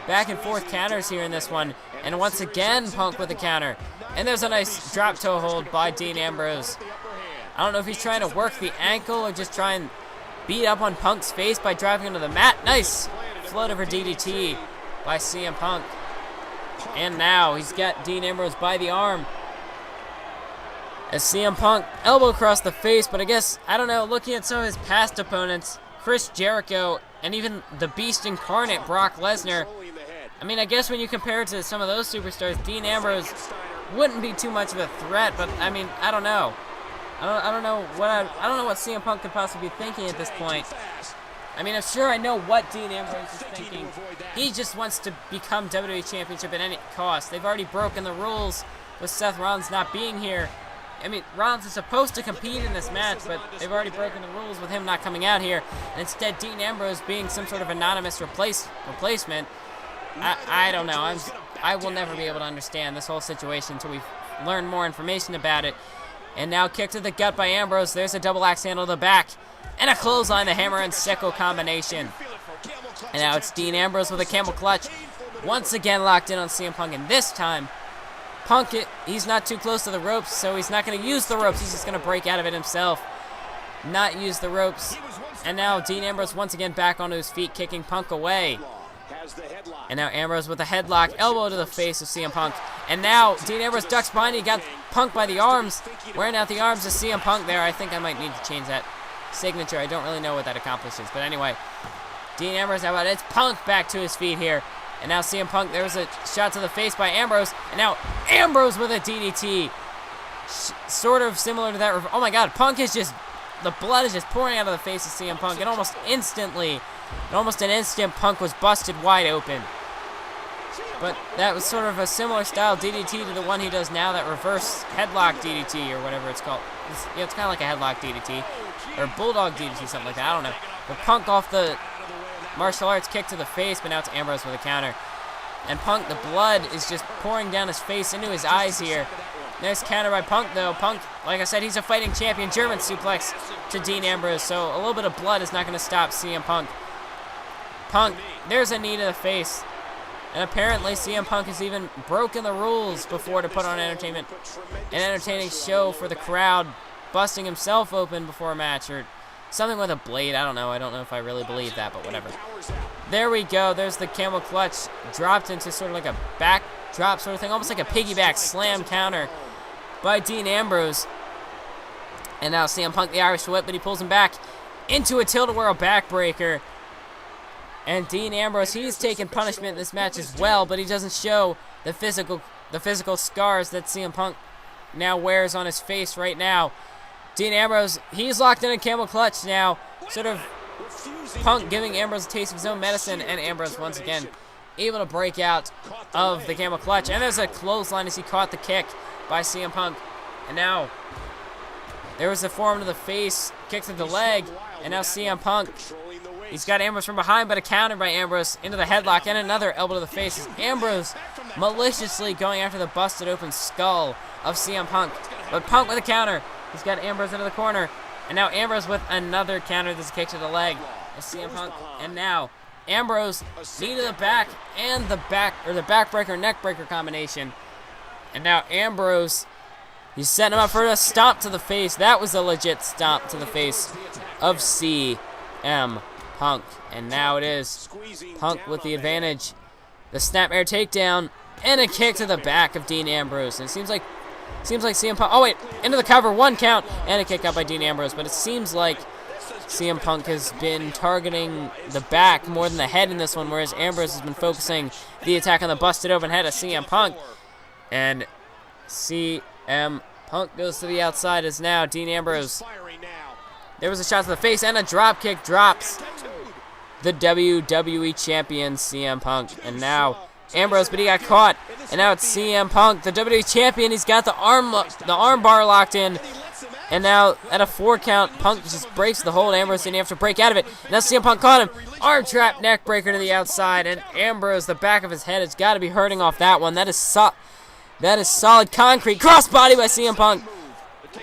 [SPEAKER 2] Back and forth counters here in this one. And once again, Punk with a counter. And there's a nice drop toe hold by Dean Ambrose. I don't know if he's trying to work the ankle or just try and beat up on Punk's face by driving him to the mat. Nice float over DDT by CM Punk. And now he's got Dean Ambrose by the arm. As CM Punk elbow across the face, but I guess, I don't know, looking at some of his past opponents, Chris Jericho, and even the Beast Incarnate, Brock Lesnar, I mean, I guess when you compare it to some of those superstars, Dean Ambrose wouldn't be too much of a threat, but I mean, I don't know. I don't know what CM Punk could possibly be thinking at this point. I mean, I'm sure I know what Dean Ambrose is thinking. He just wants to become WWE Championship at any cost. They've already broken the rules with Seth Rollins not being here. I mean, Rollins is supposed to compete in this match, but they've already broken the rules with him not coming out here. And instead, Dean Ambrose being some sort of anonymous replacement. I don't know. I will never be able to understand this whole situation until we learn more information about it. And now kick to the gut by Ambrose. There's a double axe handle to the back. And a clothesline, the hammer and sickle combination. And now it's Dean Ambrose with a camel clutch. Once again locked in on CM Punk. And this time, Punk, he's not too close to the ropes, so he's not going to use the ropes. He's just going to break out of it himself. Not use the ropes. And now Dean Ambrose once again back onto his feet, kicking Punk away. And now Ambrose with a headlock, elbow to the face of CM Punk. And now Dean Ambrose ducks behind. He got Punk by the arms, wearing out the arms of CM Punk there. I think I might need to change that signature. I don't really know what that accomplishes. But anyway, Dean Ambrose, how about it? It's Punk back to his feet here. And now CM Punk, there was a shot to the face by Ambrose. And now Ambrose with a DDT. Sort of similar to that. Oh my God, Punk is just, the blood is just pouring out of the face of CM Punk. And almost instantly, in almost an instant, Punk was busted wide open. But that was sort of a similar style DDT to the one he does now, that reverse headlock DDT or whatever it's called. It's kind of like a headlock DDT. Or bulldog DDT, something like that. I don't know. But Punk off the martial arts kick to the face, but now it's Ambrose with a counter. And Punk, the blood is just pouring down his face into his eyes here. Nice counter by Punk, though. Punk, like I said, he's a fighting champion. German suplex to Dean Ambrose, so a little bit of blood is not going to stop CM Punk. Punk, there's a knee to the face. And apparently CM Punk has even broken the rules before to put on an entertaining show for the crowd, busting himself open before a match, or something with a blade. I don't know if I really believe that, but whatever. There we go. There's the camel clutch dropped into sort of like a backdrop sort of thing, almost like a piggyback slam counter by Dean Ambrose. And now CM Punk, the Irish whip, but he pulls him back into a tilt-a-whirl backbreaker. And Dean Ambrose, he's taken punishment in this match as well, but he doesn't show the physical scars that CM Punk now wears on his face right now. Dean Ambrose, he's locked in a camel clutch now. Sort of Punk giving Ambrose a taste of his own medicine, and Ambrose once again able to break out of the camel clutch. And there's a clothesline as he caught the kick by CM Punk. And now there was a forearm to the face, kick to the leg, and now CM Punk, he's got Ambrose from behind, but a counter by Ambrose into the headlock, and another elbow to the face as Ambrose maliciously going after the busted open skull of CM Punk. But Punk with a counter. He's got Ambrose into the corner. And now Ambrose with another counter. This kick to the leg of CM Punk. And now Ambrose knee to the back and the backbreaker, neckbreaker combination. And now Ambrose, he's setting him up for a stomp to the face. That was a legit stomp to the face of CM Punk. And now it is Punk with the advantage. The snapmare takedown and a kick to the back of Dean Ambrose. And it seems like CM Punk, oh wait, into the cover, one count, and a kick out by Dean Ambrose. But it seems like CM Punk has been targeting the back more than the head in this one, whereas Ambrose has been focusing the attack on the busted open head of CM Punk. And CM Punk goes to the outside as now Dean Ambrose. There was a shot to the face and a drop kick drops the WWE champion CM Punk. And now Ambrose, but he got caught. And now it's CM Punk, the WWE champion. He's got the arm bar locked in. And now at a 4 count, Punk just breaks the hold. Ambrose didn't have to break out of it. And now CM Punk caught him. Arm trap, neck breaker to the outside. And Ambrose, the back of his head has got to be hurting off that one. That is solid concrete. Crossbody by CM Punk.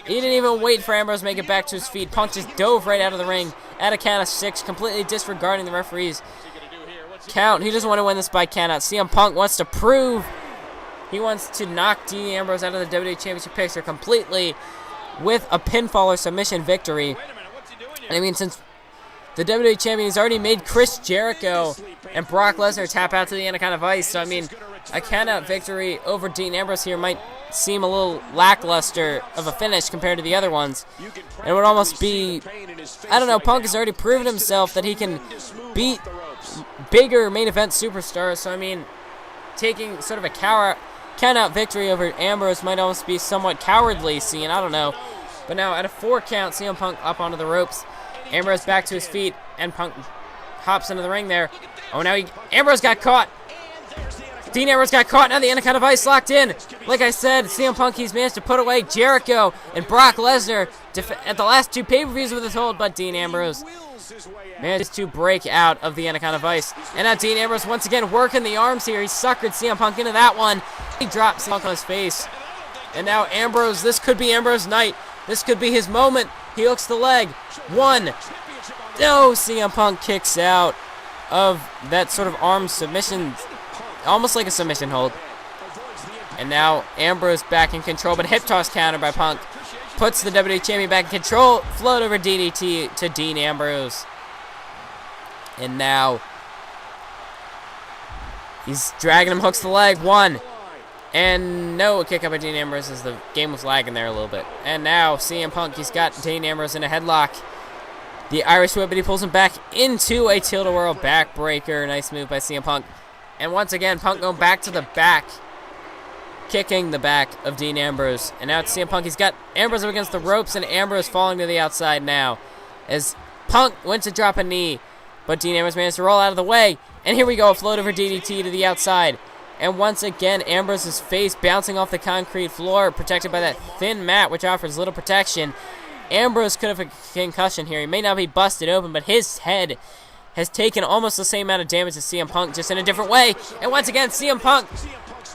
[SPEAKER 2] He didn't even wait for Ambrose to make it back to his feet. Punk just dove right out of the ring at a count of 6, completely disregarding the referee's count. He doesn't want to win this by count out. CM Punk wants to prove he wants to knock Dean Ambrose out of the WWE Championship picture completely with a pinfall or submission victory. And I mean, since the WWE Champion has already made Chris Jericho and Brock Lesnar tap out to the Anaconda Vice, so I mean, a count-out victory over Dean Ambrose here might seem a little lackluster of a finish compared to the other ones. It would almost be, I don't know, Punk has already proven himself that he can beat bigger main event superstars, so I mean, taking sort of a count-out victory over Ambrose might almost be somewhat cowardly seen, I don't know. But now at a 4 count, CM Punk up onto the ropes. Ambrose back to his feet, and Punk hops into the ring there. Oh, now Ambrose got caught. Dean Ambrose got caught. Now the Anaconda Vice locked in. Like I said, CM Punk, he's managed to put away Jericho and Brock Lesnar at the last 2 pay-per-views with his hold, but Dean Ambrose managed to break out of the Anaconda Vice. And now Dean Ambrose once again working the arms here. He suckered CM Punk into that one. He dropped CM Punk on his face. And now Ambrose, this could be Ambrose's night. This could be his moment. He hooks the leg. 1. No, CM Punk kicks out of that sort of arm submission, almost like a submission hold. And now Ambrose back in control, but hip toss counter by Punk puts the WWE Champion back in control. Float over DDT to Dean Ambrose. And now he's dragging him, hooks the leg. 1. And no, a kick up by Dean Ambrose as the game was lagging there a little bit. And now CM Punk, he's got Dean Ambrose in a headlock. The Irish whip, but he pulls him back into a tilt-a-whirl backbreaker. Nice move by CM Punk. And once again, Punk going back to the back, kicking the back of Dean Ambrose. And now it's CM Punk. He's got Ambrose up against the ropes, and Ambrose falling to the outside now. As Punk went to drop a knee, but Dean Ambrose managed to roll out of the way. And here we go, a float over DDT to the outside. And once again, Ambrose's face bouncing off the concrete floor, protected by that thin mat, which offers little protection. Ambrose could have a concussion here. He may not be busted open, but his head has taken almost the same amount of damage as CM Punk, just in a different way. And once again, CM Punk,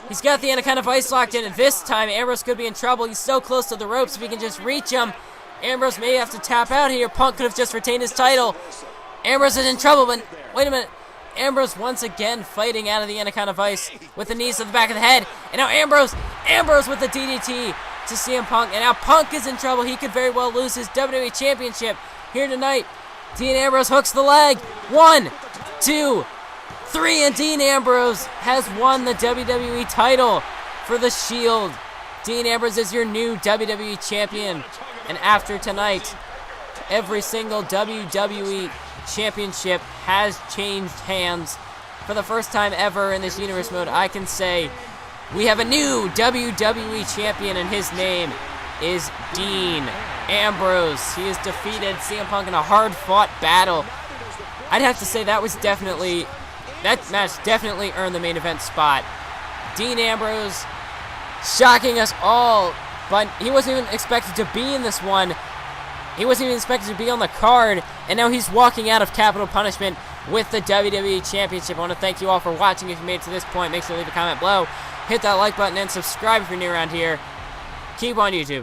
[SPEAKER 2] he's got the Anaconda Vice locked in, and this time Ambrose could be in trouble. He's so close to the ropes, if he can just reach him. Ambrose may have to tap out here. Punk could have just retained his title. Ambrose is in trouble, but wait a minute. Ambrose once again fighting out of the Anaconda Vice with the knees to the back of the head. And now Ambrose with the DDT to CM Punk. And now Punk is in trouble. He could very well lose his WWE Championship here tonight. Dean Ambrose hooks the leg. 1, 2, 3, and Dean Ambrose has won the WWE title for the Shield. Dean Ambrose is your new WWE Champion. And after tonight, every single WWE Championship has changed hands. For the first time ever in this universe mode, I can say we have a new WWE Champion, and his name is Dean Ambrose. He has defeated CM Punk in a hard-fought battle. I'd have to say that match definitely earned the main event spot. Dean Ambrose shocking us all, but he wasn't even expected to be in this one. He wasn't even expected to be on the card, and now he's walking out of Capital Punishment with the WWE Championship. I want to thank you all for watching. If you made it to this point, make sure to leave a comment below, hit that like button, and subscribe if you're new around here. Keep on YouTubing.